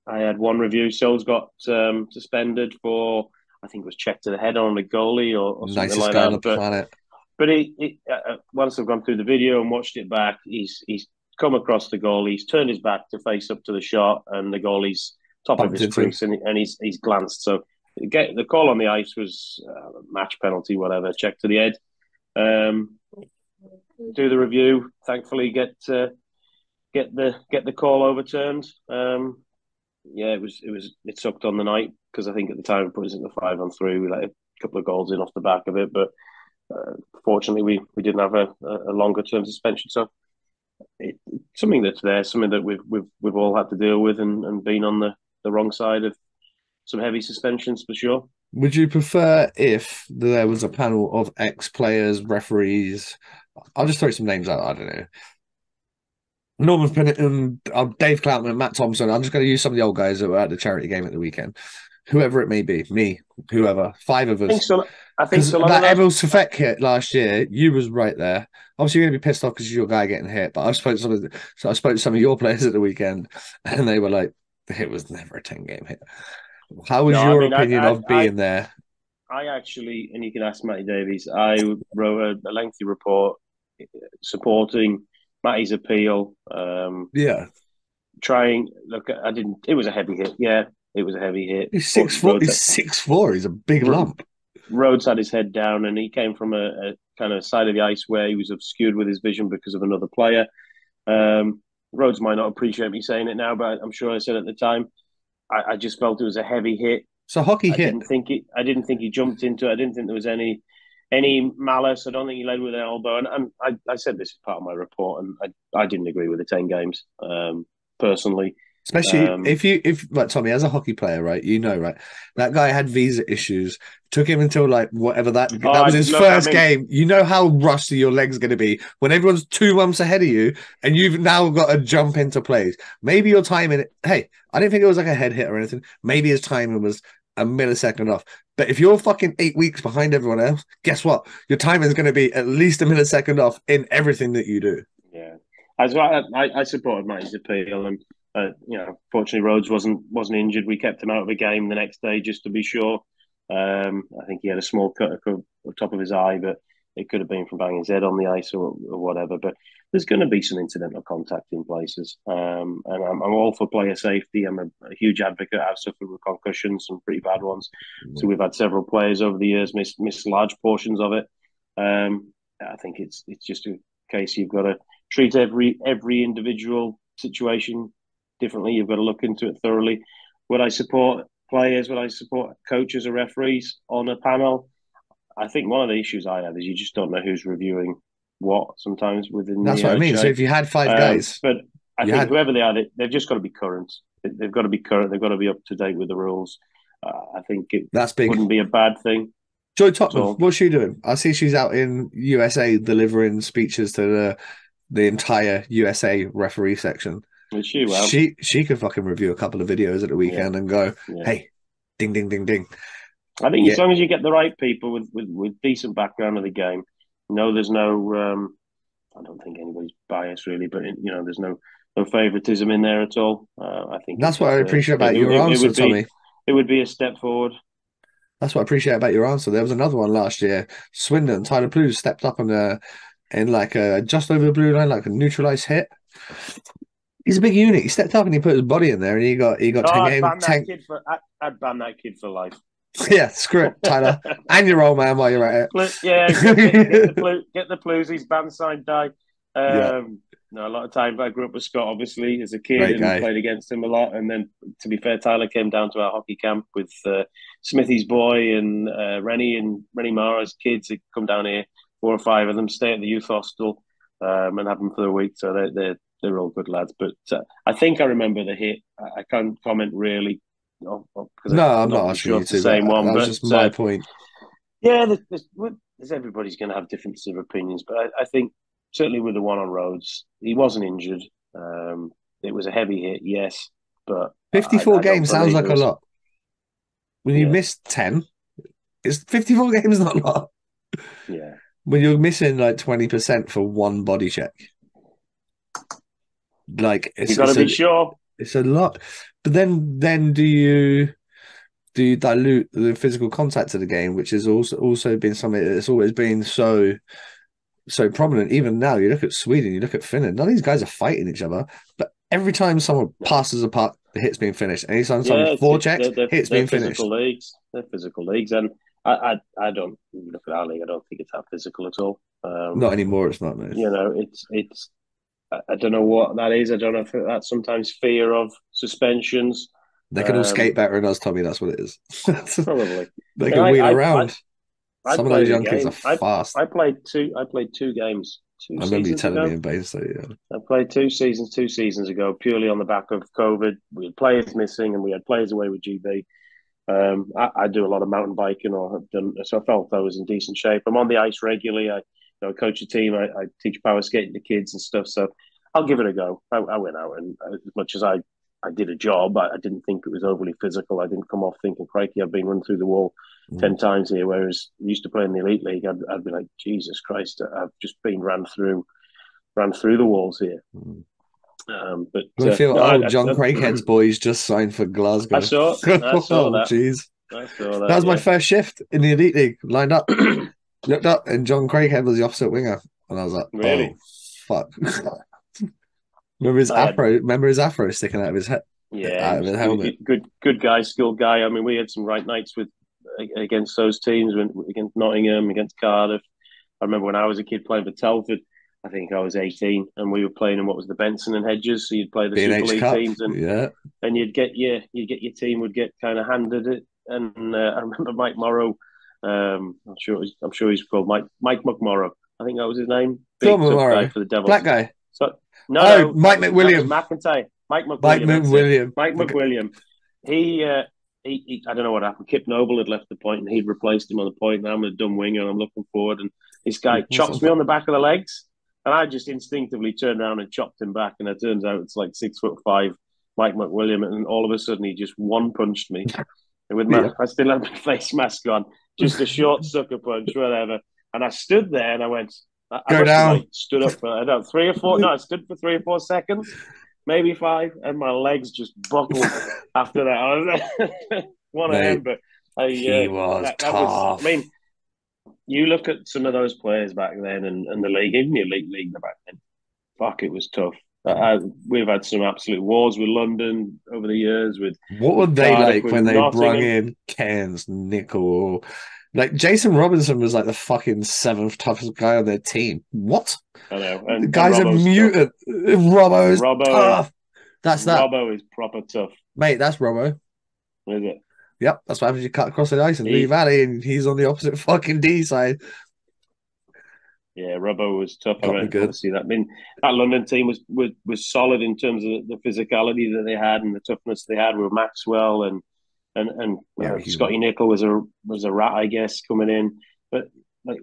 I had one review. Sol's got suspended for, I think it was check to the head on the goalie or something Nicest like guy on that. the planet. But once I've gone through the video and watched it back, he's come across the goal. He's turned his back to face up to the shot, and the goalie's top of Bumped his into him. crease, and he's glanced. So the call on the ice was match penalty, whatever. Check to the head. Do the review. Thankfully, get the call overturned. Yeah, it sucked on the night because I think at the time we put us into 5-on-3. We let a couple of goals in off the back of it, but fortunately we didn't have a longer term suspension. So it's something that's there, something that we've all had to deal with, and been on the wrong side of some heavy suspensions for sure. Would you prefer if there was a panel of ex-players, referees? I'll just throw some names out. I don't know. Norman Pennington, Dave Cloutman, Matt Thompson. I'm just going to use some of the old guys that were at the charity game at the weekend. Whoever it may be, me, whoever, five of I think us. so. I think Because so long that enough. Emil Safek hit last year, you was right there. Obviously, you're going to be pissed off because you're your guy getting hit. But I spoke to some of your players at the weekend, and they were like, the hit was never a 10-game hit. How was No, I your mean opinion of being there? I actually, and you can ask Matty Davies. I wrote a lengthy report supporting Matty's appeal. Yeah, Trying look, I didn't. It was a heavy hit. Yeah, it was a heavy hit. he's 6'4". He's 6'4". He's a big lump. Rhodes had his head down, and he came from a kind of side of the ice where he was obscured with his vision because of another player. Rhodes might not appreciate me saying it now, but I'm sure I said at the time. I just felt it was a heavy hit. It's a hockey hit. I didn't think he jumped into it. I didn't think there was any malice. I don't think he led with an elbow. And I said this as part of my report, and I didn't agree with the 10 games personally. Especially if like Tommy, as a hockey player, right? You know, right? That guy had visa issues. Took him until like whatever that was his first game. You know how rusty your leg's going to be when everyone's 2 months ahead of you, and you've now got to jump into plays. Maybe your timing. Hey, I didn't think it was like a head hit or anything. Maybe his timing was a millisecond off. But if you're fucking 8 weeks behind everyone else, guess what? Your timing is going to be at least a millisecond off in everything that you do. Yeah, as well, I supported Matty's appeal, and fortunately, Rhodes wasn't injured. We kept him out of the game the next day just to be sure. I think he had a small cut on the top of his eye, but it could have been from banging his head on the ice or whatever. But there's going to be some incidental contact in places, and I'm all for player safety. I'm a huge advocate. I've suffered with concussions, some pretty bad ones. So we've had several players over the years miss large portions of it. I think it's just a case you've got to treat every individual situation differently. You've got to look into it thoroughly. Would I support players? Would I support coaches or referees on a panel? I think one of the issues I have is you just don't know who's reviewing what sometimes within That's the what I mean. So if you had 5 guys, but I think whoever they are, they've just got to be current. They've got to be current. They've got to be up to date with the rules. I think that's big. Wouldn't be a bad thing. Joy Tottenham, what's she doing? I see she's out in USA delivering speeches to the entire USA referee section. Is she? Well, she could fucking review a couple of videos at the weekend and go, hey, ding, ding, ding, ding. I think as long as you get the right people with decent background of the game, there's no. I don't think anybody's biased really, but there's no favoritism in there at all. I think that's what I appreciate about your answer, Tommy. It would be a step forward. That's what I appreciate about your answer. There was another one last year. Swindon, Tyler Plews stepped up in like just over the blue line, like a neutralized hit. He's a big unit. He stepped up and he put his body in there, and he got 10 games. I'd ban that kid for life. Yeah, screw it, Tyler. And your old man while you're at it. Yeah, get the Plewsies band sign die. No, a lot of time. I grew up with Scott, obviously, as a kid, and played against him a lot. And then, to be fair, Tyler came down to our hockey camp with Smithy's boy and Rennie Mara's kids. They come down here, 4 or 5 of them, stay at the youth hostel and have them for the week. So they're all good lads. But I think I remember the hit. I can't comment really. No, I'm not asking you to. The same one, that was just my point. Yeah, there's everybody's going to have differences of opinions, but I think certainly with the one on Rhodes, he wasn't injured. It was a heavy hit, yes, but 54 games sounds like a lot. When you missed 10, it's 54 games not a lot. Yeah, when you're missing like 20% for one body check, like You got to be sure. it's a lot. But then do you dilute the physical contact of the game, which has also been something that's always been so prominent. Even now, you look at Sweden, you look at Finland. None of these guys are fighting each other, but every time someone No. passes a puck, the hit's being finished. Anytime someone Yeah, forechecks, hit's they're being finished. physical leagues. They're physical leagues, and I don't look at our league. I don't think it's that physical at all. Not anymore. It's not, no. It's I don't know what that is. I don't know if that's sometimes fear of suspensions. They can all skate Um, better than us, Tommy. That's what it is. Probably. They And can wheel around. I Some of those played a young kids are game. fast. I played two games two I remember you seasons telling me ago. in base. So yeah, I played two seasons ago, purely on the back of COVID. We had players missing, and we had players away with GB. I do a lot of mountain biking, or have done, so I felt I was in decent shape. I'm on the ice regularly. Coach a team. I teach power skating to kids and stuff. So I'll give it a go. I went out, and as much as I did a job, I didn't think it was overly physical. I didn't come off thinking, crikey, I've been run through the wall 10 times here. Whereas I used to play in the elite league, I'd be like, Jesus Christ, I've just been ran through the walls here. mm. But I feel, no, oh, John Craighead's boys just signed for I Glasgow. saw I saw Oh, that. jeez. I saw That that. was my Yeah. first shift in the Elite League. Lined up, looked up, and John Craighead was the opposite winger. And I was like, oh, Really? fuck. Remember his I had afro? Remember his afro sticking out of his head, Yeah, he out of was his helmet? good guy, skilled guy. I mean, we had some right nights with against those teams, against Nottingham, against Cardiff. I remember when I was a kid playing for Telford. I think I was 18, and we were playing in what was the Benson and Hedges. So you'd play the Super B&H League Cup, teams, yeah. and your team would get kind of handed it. And I remember Mike Morrow. I'm sure he's called Mike McMorrow. I think that was his name. Phil Big tough guy Morrow, for the Devils. black guy. So Oh, no, Mike that was McWilliam. McIntyre. Mike Mike McWilliam. That's it. McWilliam. Mike McWilliam. He, I don't know what happened. Kip Noble had left the point, and he'd replaced him on the point. Now I'm a dumb winger, and I'm looking forward. And this guy chops me on the back of the legs, and I just instinctively turned around and chopped him back. And it turns out it's like 6'5" Mike McWilliam, and all of a sudden he just one punched me. And with Yeah. I still had my face mask on, just a short sucker punch, whatever. And I stood there, and I went, I Go must have down. like stood up for I don't know, 3 or 4. No, I stood for 3 or 4 seconds, maybe 5, and my legs just buckled after that. I was one of them, Mate, but he was that was. I tough. mean, you look at some of those players back then, and the league, even the elite league back then. Fuck, it was tough. We've had some absolute wars with London over the years, What were with they Cardiff, like with when they brung Nottingham. in Cairns, Nickel? Like Jason Robinson was like the fucking seventh toughest guy on their team. What? I know, The and guy's a Robbo's tough. mutant. Robbo's Robbo is tough. That's that. Robbo is proper tough, Mate, that's Robbo. is it? Yep, that's what happens. You cut across the ice in Lee He Valley, and he's on the opposite fucking D side. Yeah, Robbo was tough. I Got me remember good. see that. I mean, that London team was solid in terms of the physicality that they had and the toughness they had with Maxwell and Yeah, Scotty Nicol was a rat, I guess, coming in. But like,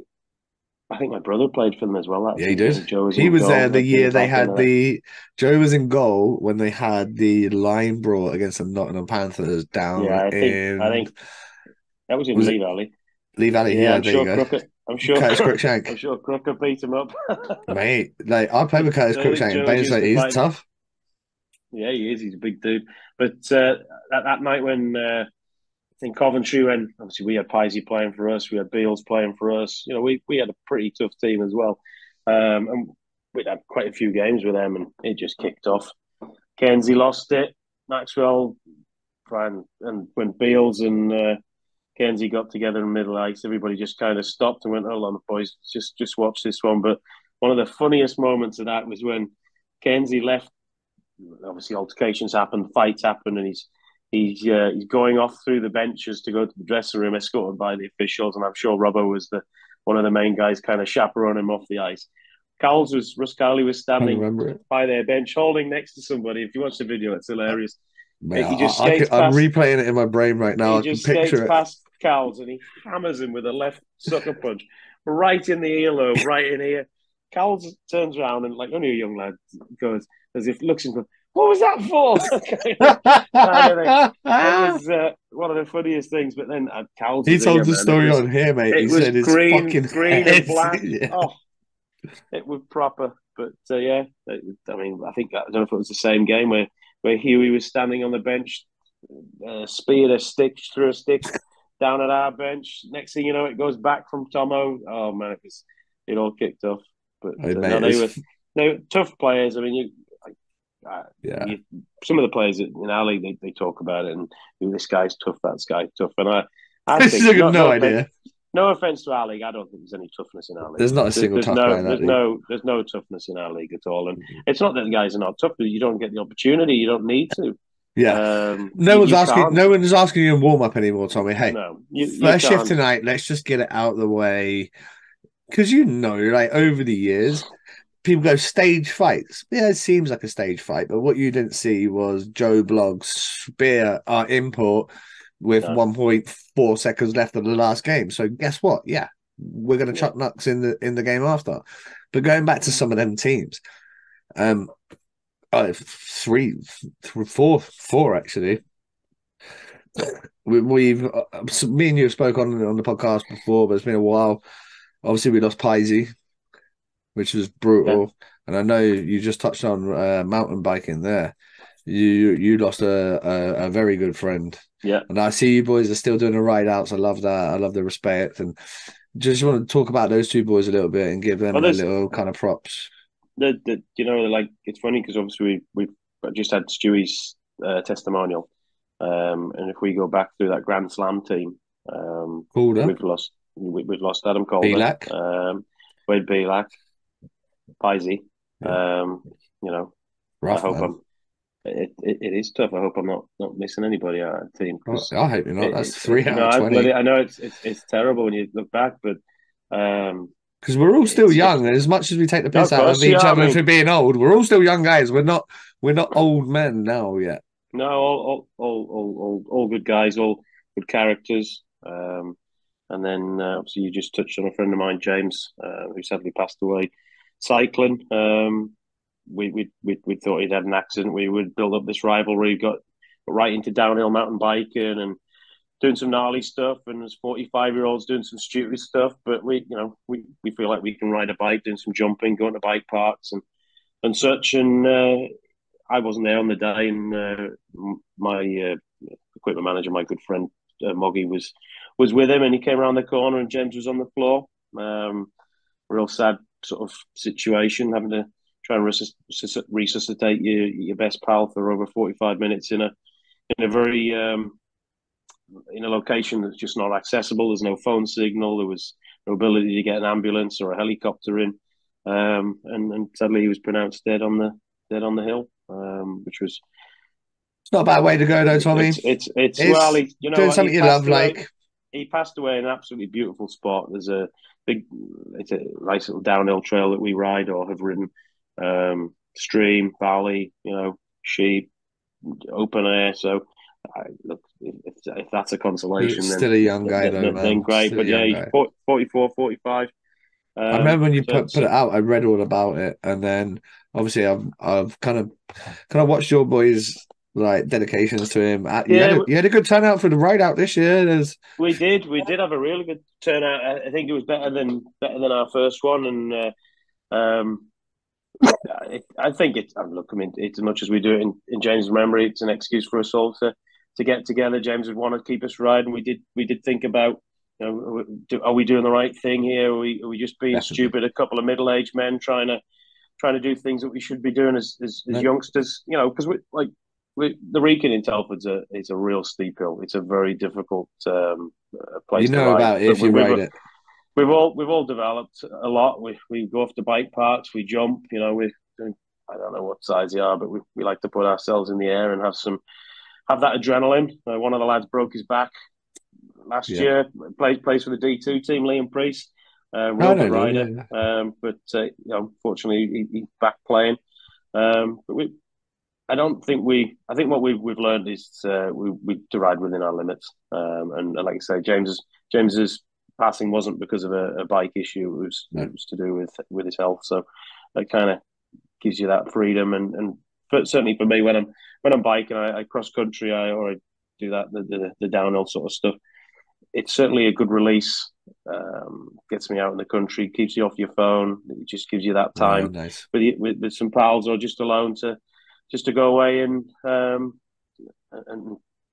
I think my brother played for them as well that yeah, he season. I did. think Joe was He in was there goal the at the year they top end had of that. the Joe was in goal when they had the line brawl against the Nottingham Panthers down Yeah, I in think that was in was it Lee Valley. Lee Valley? Yeah, Yeah, there you go. Curtis I'm Cruikshank. sure Crocker beat him up. Mate, like I played with Curtis Cruikshank in Jones used Bayside. to He's fight him. tough. Yeah, he is. He's a big dude. But that night when in Coventry, when obviously we had Pisey playing for us, we had Beals playing for us. You know, we had a pretty tough team as well, and we'd had quite a few games with them, and it just kicked off. Kenzie lost it. Maxwell, and when Beals and Kenzie got together in middle ice, everybody just kind of stopped and went, "Hold on, boys, just watch this one." But one of the funniest moments of that was when Kenzie left. Obviously, altercations happen, fights happen, and he's going off through the benches to go to the dressing room, escorted by the officials. And I'm sure Robbo was one of the main guys, kind of chaperoning him off the ice. Russ Cowley was I standing remember it. by their bench, holding next to somebody. If you watch the video, it's hilarious. Mate, He just could, skates I'm past. replaying it in my brain right now. He I can just skates picture it. past Cowles and he hammers him with a left sucker punch right in the earlobe, right in here. Cowles turns around and, like only a young lad, goes as if looks and goes, what was that for? kind of thing. It was one of the funniest things. But then Cal's He was here, told the man. It story was on here, mate. it He was said his fucking green and head. black. Yeah. Oh, it was proper. But yeah, I mean, I think I don't know if it was the same game where Huey was standing on the bench, speared a stick through a stick down at our bench. Next thing you know, it goes back from Tomo. Oh man, it all kicked off. But Hey, no, mate, they were tough players. I mean, yeah. some of the players in our league they talk about it, and this guy's tough, that guy's tough, and I This think is no offense. idea. No offense to our league, I don't think there's any toughness in our league. There's not a single tough guy in that league. There's no toughness in our league at all. And it's not that the guys are not tough, but you don't get the opportunity. You don't need to. Yeah. You can't. No one's asking you to warm up anymore, Tommy. Hey, No, you first shift can't. tonight, let's just get it out of the way. Because you know, like over the years, people go stage fights. Yeah, it seems like a stage fight, but what you didn't see was Joe Blogg's spear our import with No. 1.4 seconds left of the last game. So guess what? Yeah, we're gonna chuck nuts in the game after. But going back to some of them teams, four actually. We've me and you have spoke on the podcast before, but it's been a while. Obviously, we lost Pisey, which was Yeah. brutal. And I know you just touched on mountain biking there. You lost a very good friend. Yeah. And I see you boys are still doing the ride outs. I love that. I love the respect. And just want to talk about those two boys a little bit and give them Well, their little kind of props. like it's funny because obviously we've just had Stewie's testimonial, and if we go back through that Grand Slam team, Calder, we've lost Adam Calder, Belak. Wade Belak, Pisey. Yeah. You know, I Rough, hope man. it is tough. I hope I'm not missing anybody out of the team because I hope you're not. That's 3 out no, of 20. I know it's terrible when you look back, but Because we're all still it's young, and as much as we take the no, piss of out of course, each yeah. I other mean, for being old, we're all still young guys. We're not old men now yet. no, all good guys, all good characters. And then obviously you just touched on a friend of mine, James, who sadly passed away cycling. We thought he'd had an accident. We would build up this rivalry, got right into downhill mountain biking and doing some gnarly stuff. And there's 45-year-olds doing some stupid stuff, but we feel like we can ride a bike, doing some jumping, going to bike parks and such. And I wasn't there on the day, and my equipment manager, my good friend Moggy, was with him, and he came around the corner, and James was on the floor. Real sad sort of situation, having to try and resuscitate your best pal for over 45 minutes in a very in a location that's just not accessible. There's no phone signal. There was no ability to get an ambulance or a helicopter in, and sadly he was pronounced dead on the hill, which was. It's not a bad way to go, though, Tommy. It's well, doing something you love, like. He passed away in an absolutely beautiful spot. It's a nice little downhill trail that we ride or have ridden. Stream, valley, sheep, open air. So, look, if that's a consolation, Still a young guy, though, man. Then great. Still but yeah, he's 44, 45. I remember when you put it out, I read all about it, and then obviously I've kind of watched your boys like dedications to him. You had a good turnout for the ride out this year. We did have a really good turnout. I think it was better than our first one, and I think it's. Look, I mean, it's as much as we do it in James' memory, it's an excuse for us all to get together. James would want to keep us riding. We did think about, are we doing the right thing here? Are we just being stupid? A couple of middle-aged men trying to do things that we should be doing as youngsters. Because the Wrekin in Telford's it's a real steep hill. It's a very difficult place to ride. About it if you ride it. We've all developed a lot. We go off to bike parks. We jump. I don't know what size they are, but we like to put ourselves in the air and have that adrenaline. One of the lads broke his back last year. Plays for the D2 team, Liam Priest. Real good rider. Yeah. But unfortunately, he's back playing. But I think what we've learned is we to ride within our limits. And like I say, James's passing wasn't because of a bike issue. It was to do with his health. So that kind of gives you that freedom. And but certainly for me, when I'm biking, I cross country, I do that the downhill sort of stuff. It's certainly a good release. Gets me out in the country, keeps you off your phone. It just gives you that Yeah, time nice. with some pals or just alone to go away and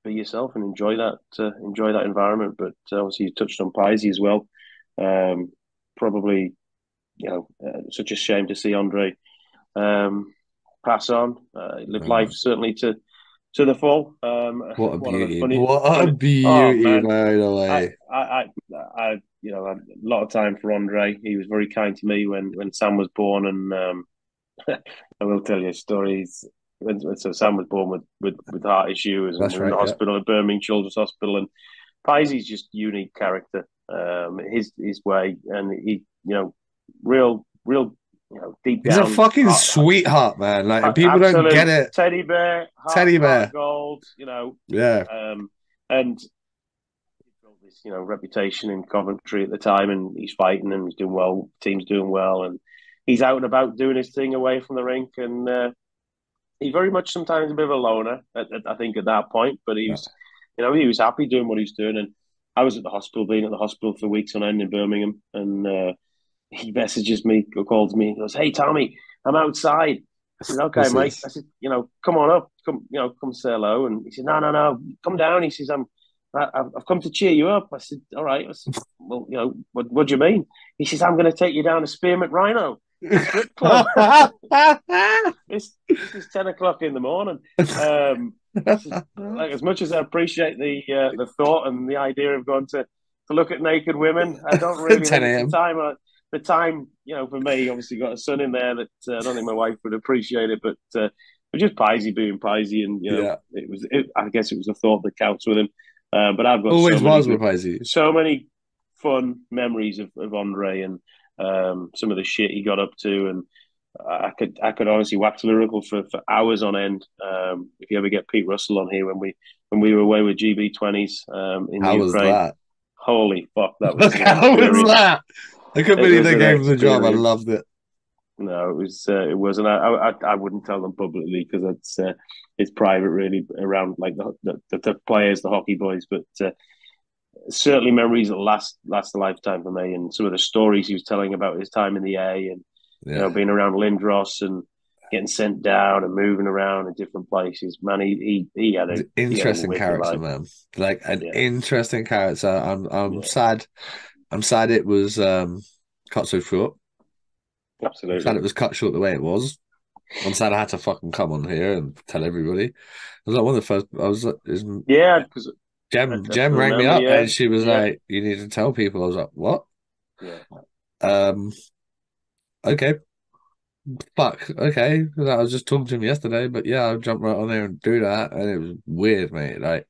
be yourself and enjoy that environment. But obviously, you touched on Pisey as well. Probably, such a shame to see Andre pass on. Live life No. certainly to the full. What a One of the beauty. funny, What a funny. Oh beauty, man, by the I, way. a lot of time for Andre. He was very kind to me when Sam was born, and I will tell you stories. So Sam was born with heart issues, and That's we're in the right, yeah. hospital at Birmingham Children's Hospital. And Pisey's just unique character, his way, and he, real, deep He's a down, fucking sweetheart, man. Like people don't get absolute it. teddy bear, Teddy heart of bear. gold, Yeah. and he built this, reputation in Coventry at the time, and he's fighting and he's doing well. Team's doing well, and he's out and about doing his thing away from the rink, and he's very much sometimes a bit of a loner. I think at that point, but Yeah. he was happy doing what he's doing, and I was at the hospital, being at the hospital for weeks on end in Birmingham, and he messages me, or calls me, and goes, "Hey Tommy, I'm outside." I said, "Okay, What's mate." this? I said, "Come on up, come say hello." And he said, "No, no, no, come down." He says, I've come to cheer you up." I said, "All right." I said, "Well, what do you mean?" He says, "I'm going to take you down to Spearmint Rhino, the strip club." This is 10 o'clock in the morning. Like, as much as I appreciate the thought and the idea of going to look at naked women, I don't really 10 think it's a.m. the time. For me, obviously got a son in there that I don't think my wife would appreciate it, but just Pisey being Pisey, and Yeah. I guess it was a thought that counts with him. But I've got Always was with Pisey. so many fun memories of Andre, and some of the shit he got up to, and I could honestly wax lyrical for hours on end. If you ever get Pete Russell on here when we were away with GB20s in How was Ukraine, that? holy fuck, that was an How was experience. that? I couldn't It believe was they an gave him the job. I experience. loved it. No, it wasn't. I wouldn't tell them publicly because it's private really around like the players, the hockey boys, but. Certainly memories that last a lifetime for me, and some of the stories he was telling about his time in the A, and Yeah. being around Lindros and getting sent down and moving around in different places. Man, he had a Interesting wicked character, life. man. Like an Yeah, interesting character. I'm yeah, sad. I'm sad it was cut so short. I'm sad absolutely. it was cut short the way it was. I'm sad I had to fucking come on here and tell everybody. I was like one of the first. I was like, Yeah, because I Jem can rang me remember. up Yeah, and she was yeah, like, "You need to tell people." I was like, "What?" yeah. Um, okay, fuck, okay. I was just talking to him yesterday, but yeah, I'll jump right on there and do that, and it was weird, mate. Like,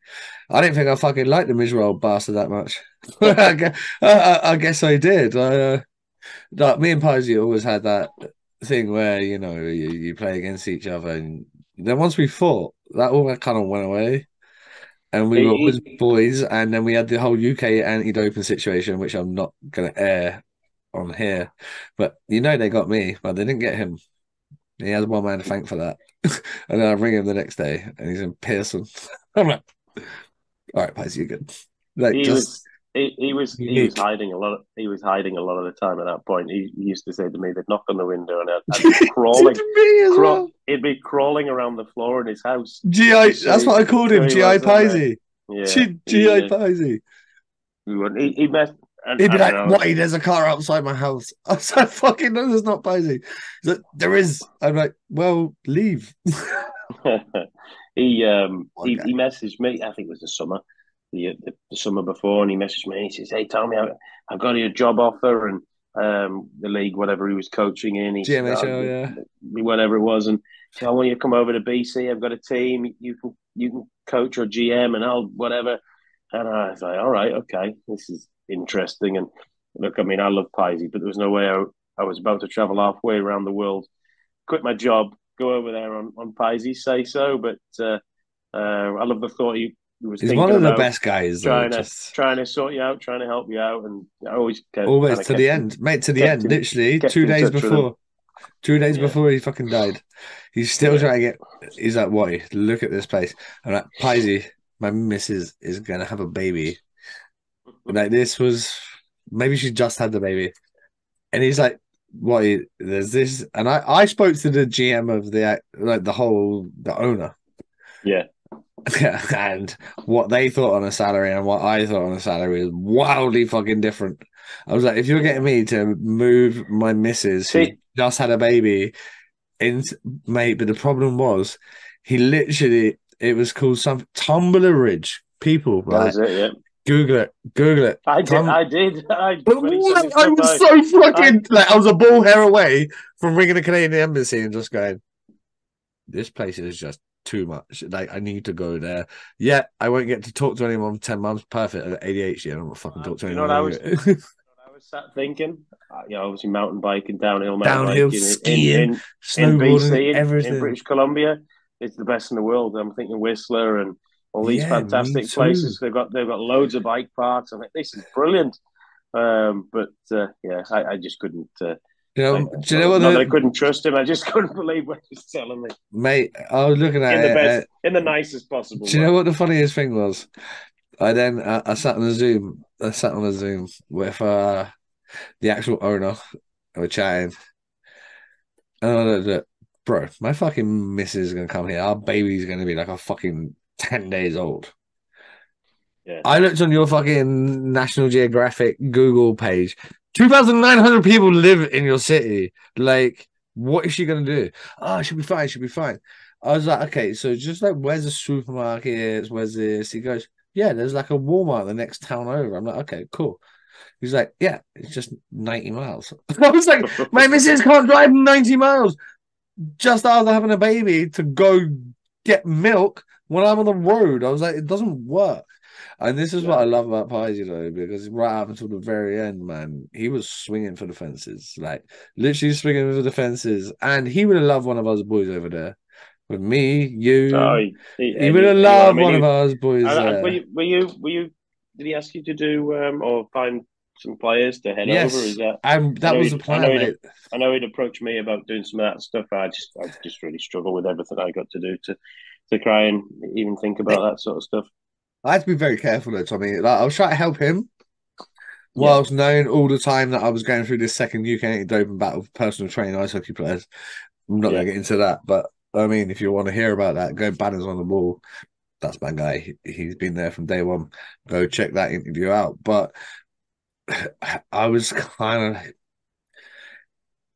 I didn't think I fucking liked the miserable old bastard that much. I guess I did. Like me and Posey always had that thing where you play against each other, and then once we fought, that all kind of went away. And we were always He, boys, and then we had the whole UK anti-doping situation, which I'm not going to air on here. But they got me, but they didn't get him. He has one man to thank for that. And then I ring him the next day, and he's in Pearson. I'm like, all right, Pies, you're good. Like, he just was he was unique. hiding a lot. He was hiding a lot of the time at that point. He used to say to me, "They'd knock on the window, and I'd be Did crawling, me as well. He'd be crawling around the floor in his house GI, just that's what I called so him, he GI wasn't there." Pisey. Yeah, GI Pisey. he wouldn't. He met, and He'd I be don't like, know. "What? There's a car outside my house." I was like, "Fucking no, there's not Pisey." He's like, "There is." I'm like, "Well, leave." Okay. He messaged me. I think it was the summer, the summer before, and he messaged me. He says, "Hey, Tommy, I've got you a job offer, and the league, whatever he was coaching in." He said, GMHL, yeah. whatever it was, and so I want you to come over to BC. I've got a team. You can coach or GM, and I'll whatever." And I was like, "All right, okay, this is interesting." And look, I mean, I love Pisey, but there was no way I was about to travel halfway around the world, quit my job, go over there on Pisey's say so. But I love the thought he was He's one thinking of the about best guys, though. trying to Just trying to sort you out, trying to help you out, and I always kind always of to the end, mate. To the kept end, in literally kept two in days touch with him. before. 2 days Yeah, before he fucking died. He's still yeah. trying to get. He's like, what? Look at this place. I'm like, Pisey, my missus is gonna have a baby. Like this was maybe she just had the baby, and he's like, what? There's this, and I spoke to the GM of the owner. Yeah, And what they thought on a salary and what I thought on a salary is wildly fucking different. I was like, if you're getting yeah. me to move my missus who's See, just had a baby in, mate, but the problem was he literally, it was called some Tumbler Ridge. People, that right? was it. Yeah, Google it. Google it. I did. Tum I did. but When he sent me I stuff, was so I, fucking like I was a ball hair away from ringing the Canadian embassy and just going, this place is just too much. Like, I need to go there. Yeah, I won't get to talk to anyone for 10 months. Perfect. I got ADHD. I don't want to fucking talk to you know anyone what I was. anyway. I was sat thinking, obviously mountain biking, downhill mountain Downhill biking skiing, in snowboarding, BC in everything. British Columbia. It's the best in the world. I'm thinking Whistler and all these Yeah, me fantastic too. places. They've got loads of bike parks. I think this is brilliant. But yeah, I just couldn't. Do you know what Not that I the couldn't trust him. I just couldn't believe what he was telling me mate? I was looking at it. in the nicest possible Do you know way. what the funniest thing was? I sat on a Zoom. I sat on a Zoom with the actual owner. We were chatting. And I looked, bro, my fucking missus is gonna come here. Our baby's gonna be like a fucking 10 days old. Yeah, I looked on your fucking National Geographic Google page. 2,900 people live in your city. Like, what is she gonna do? Oh, she'll be fine. She'll be fine. I was like, okay, so just like, where's the supermarket? Where's this? He goes, yeah, there's like a Walmart the next town over. I'm like, okay, cool. He's like, yeah, it's just 90 miles. I was like, my missus can't drive 90 miles just after having a baby to go get milk when I'm on the road. I was like, it doesn't work. And this is what I no, love about Pies, because right up until the very end, man, he was swinging for the fences, like literally swinging for the fences. And he would have loved one of us boys over there with me, oh, you. He would have anyone. I loved mean, one of us boys were there. you, were you, were you, did he ask you to do, or find some players to head over? Is Yes, that, and I that know was the he'd, plan, mate. I know he'd approached me about doing some of that stuff. I just really struggle with everything I got to do to try and even think about that sort of stuff. I had to be very careful though, Tommy. Like, I was trying to help him Yeah, whilst knowing all the time that I was going through this second UK Open battle with personal training ice hockey players. I'm not yeah, going to get into that, but I mean, if you want to hear about that, go Banners on the Wall. That's my guy. He's been there from day one. Go check that interview out. But I was kind of.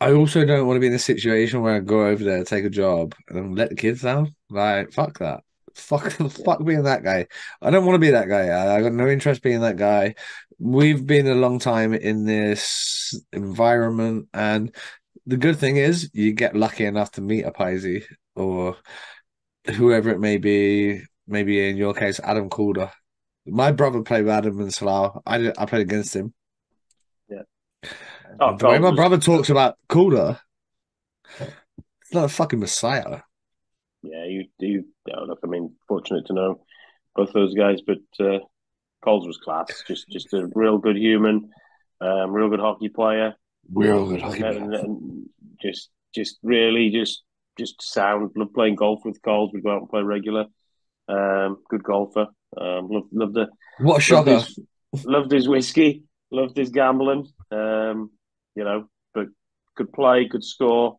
I also don't want to be in a situation where I go over there, take a job, and then let the kids down. Like, fuck that. Fuck, yeah. fuck being that guy. I don't want to be that guy. I got no interest being that guy. We've been a long time in this environment, and the good thing is you get lucky enough to meet a Pisey or whoever it may be. Maybe in your case, Adam Calder. My brother played with Adam and Salah. I played against him. Yeah. Oh, The way Coles my was brother talks about Calder, it's not a fucking messiah. yeah. Yeah, look, I mean, fortunate to know both those guys, but Coles was class. Just a real good human, real good hockey player, Real good hockey player. and just really just sound. Loved playing golf with Coles. We'd go out and play regular. Good golfer. Loved What a loved shocker. his loved his whiskey. Loved his gambling. But could play, could score.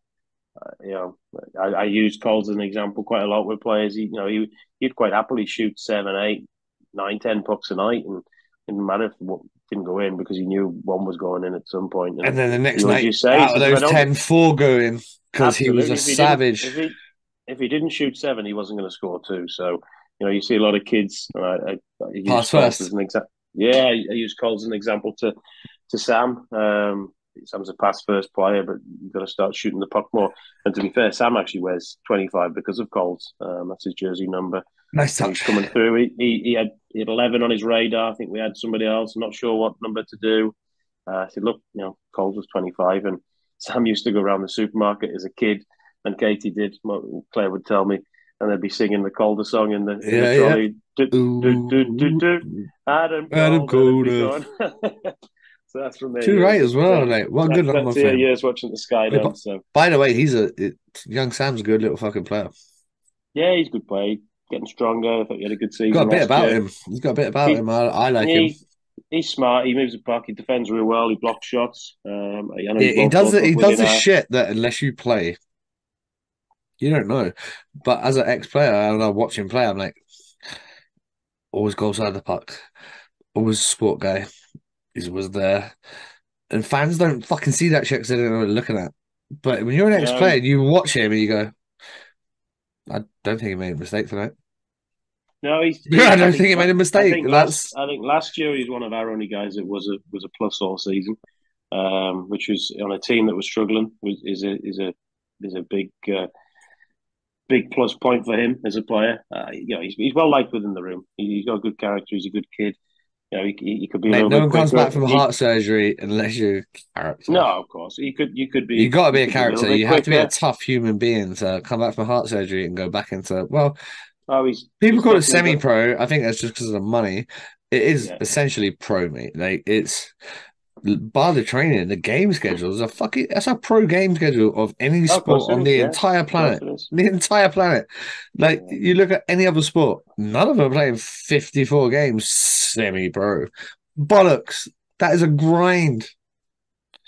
You know, I use Coles as an example quite a lot with players. He'd quite happily shoot 7, 8, 9, 10 pucks a night, and it didn't matter if what didn't go in because he knew one was going in at some point. And And then the next he always night, just say, he out of says, if I those don't 10, 4 going because he was a absolutely, savage. if he didn't shoot 7, he wasn't going to score 2. So you see a lot of kids. I use Pass Coles as first. an example. Yeah, I use Coles as an example to Sam. Sam's a pass first player, but you've got to start shooting the puck more. And to be fair, Sam actually wears 25 because of Coles. That's his jersey number. Nice When he's touch. coming through, he had 11 on his radar. I think we had somebody else. I'm not sure what number to do. I said, look, Coles was 25, and Sam used to go around the supermarket as a kid, and Katie did. Claire would tell me, and they'd be singing the Calder song in the Yeah, yeah. trolley. Do, do, do, do, Ooh, do. Adam Adam Calder, they'd be Calder. going. So that's from their Too years right as of well, mate. Well, good that's luck for their him. years watching the Sky Wait, Dome. So by the way, young Sam's a good little fucking player. yeah, he's a good player. Getting stronger. I thought he had a good Got a season bit last about year. him. He's got a bit about He, him. I like him. he's smart. He moves the puck. He defends real well. He blocks shots. I know He, he's he won does World it. Cup He with does the now. shit that unless you play, you don't know. But as an ex-player, and I watch him play, I'm like, always goes out of the puck. Always a sport guy. He was there. And fans don't fucking see that shit because they don't know what they're looking at. But when you're an No, ex-player, you watch him and you go, I don't think he made a mistake tonight. no, I don't think he made a mistake. I think last year he's one of our only guys that was a plus all season, which was on a team that was struggling. Is a big plus point for him as a player. He's well liked within the room. He's got a good character. He's a good kid. He could be a Mate, little no bit one comes quicker. back from heart surgery unless you're a No, character. of course, You got to you be a could be a little character. bit You have to be a quicker. tough human being to come back from heart surgery and go back into, well, Oh, people he's call it definitely got. semi-pro. I think that's just because of the money. It is Yeah. essentially pro, mate. Like it's bar the training, the game schedule is that's a pro game schedule of any Oh, of course sport it on is. the Yeah, entire of course planet. it is. The entire planet. Like Yeah. you look at any other sport, none of them are playing 54 games semi-pro. Bollocks. That is a grind.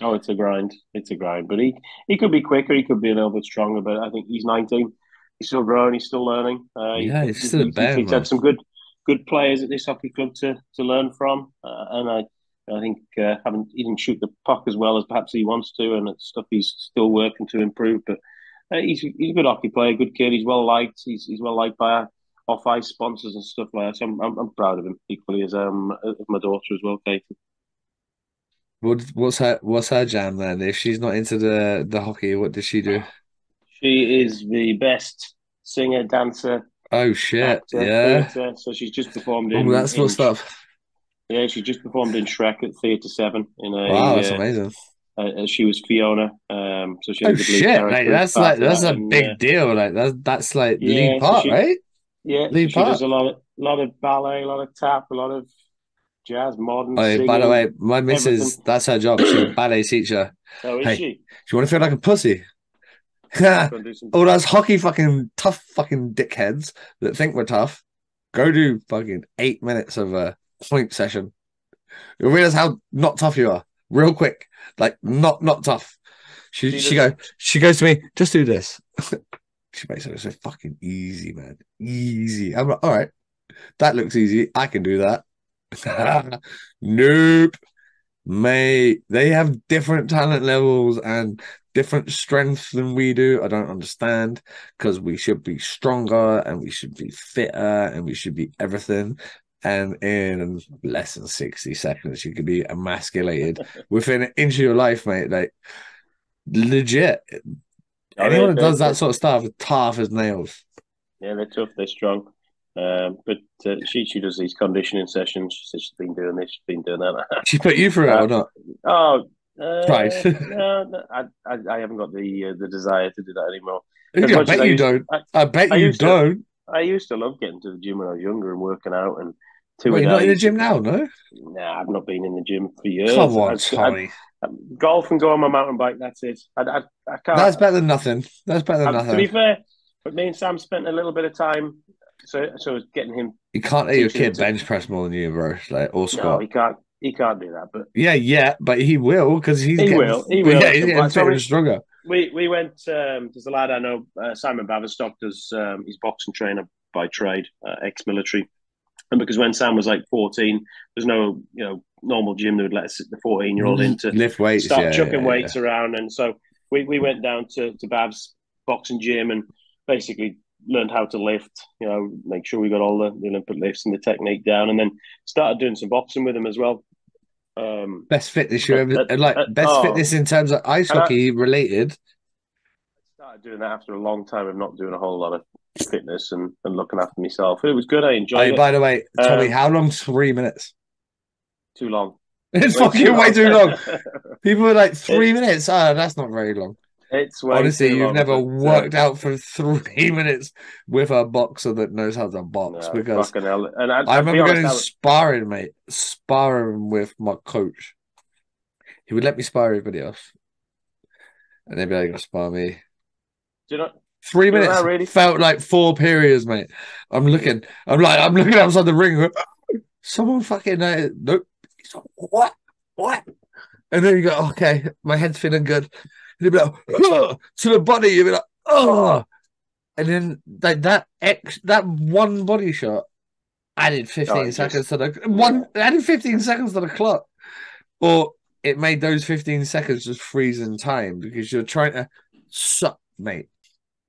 Oh, it's a grind. It's a grind. But he could be quicker. He could be a little bit stronger. But I think he's 19. He's still growing. He's still learning. Yeah, he's still a bad He's man. had some good players at this hockey club to learn from. And I think he didn't shoot the puck as well as perhaps he wants to, and it's stuff he's still working to improve. But he's a good hockey player, good kid. He's well liked. He's well liked by our off ice sponsors and stuff like that. So I'm proud of him equally as my daughter as well, Katie. What's her jam then? If she's not into the hockey, what does she do? She is the best singer, dancer, Oh shit, actor, yeah. theatre. So she's just performed Oh, that's what stuff. yeah, she just performed in Shrek at Theatre Seven in Wow, that's a amazing. she was Fiona. So she Oh was the lead shit, like character as part of that's that, a and big deal. Like that's like lead yeah, part, right? so Lead she does part. a lot of ballet, a lot of tap, a lot of jazz, modern Oh, by the singing, way, my everything. missus, that's her job. She's a ballet teacher. Oh, is Hey, do she? you want to feel like a pussy? Go and do some. All those hockey fucking tough fucking dickheads that think we're tough, go do fucking 8 minutes of a point session. You'll realize how not tough you are real quick. Like not tough. She She she does. go she goes to me, just do this. She makes it so fucking easy, man. Easy. I'm like, all right, that looks easy. I can do that. Nope. Mate, they have different talent levels and different strengths than we do. I don't understand because we should be stronger and we should be fitter and we should be everything. And in less than 60 seconds, you could be emasculated within an inch of your life, mate. Like, legit. Oh, Anyone that does that sort of stuff is tough as nails. yeah, they're tough. They're strong. But she does these conditioning sessions. She says she's been doing this, she's been doing that. She put you through it uh, or not? oh, Right. no, I haven't got the desire to do that anymore. As I much as bet you don't. I bet I you used to, don't. I used to love getting to the gym when I was younger and working out and two Well, a you're not in the days. gym now, no? Nah, I've not been in the gym for Come years. on, Tommy. I golf and go on my mountain bike. That's it. I can't. That's better than nothing. That's better than To be nothing. fair, but me and Sam spent a little bit of time. So it's getting him You can't let your teaching him kid to. bench press more than you, bro. Like or No, squat. he can't do that. But Yeah, but he will because he will. He will. yeah, At he's some getting point. So fitter and stronger. we went. There's a lad I know, Simon Baverstock. Does he's boxing trainer by trade, ex-military. And because when Sam was like 14, there's no normal gym that would let the 14-year-old in to Lift weights, start chucking yeah. weights around. And so we went down to Bab's boxing gym and basically learned how to lift, make sure we got all the Olympic lifts and the technique down, and then started doing some boxing with him as well. Best fitness you ever best oh, fitness in terms of ice and I hockey related. started doing that after a long time of not doing a whole lot of fitness and looking after myself. It was good. I enjoyed Hey, it. by the way, Tommy, Um, how long's 3 minutes? too long. It's Way fucking way too long. People are like 3 minutes. Oh, that's not very long. It's way Honestly, too you've long. never But, worked out for 3 minutes with a boxer that knows how to box no, because fucking hell. And I I'd be remember honest, going sparring, mate, sparring with my coach. He would let me spar everybody else, and they'd be like, "Spar me." Do you know? 3 minutes Really? felt like 4 periods, mate. I'm looking outside the ring. Someone fucking nope. He's like, what? And then you go, okay, my head's feeling good. And you'd be like, to the body, you'd be like, oh. And then like that one body shot added 15 seconds to the added 15 seconds to the clock. Or it made those 15 seconds just freeze in time because you're trying to suck, mate.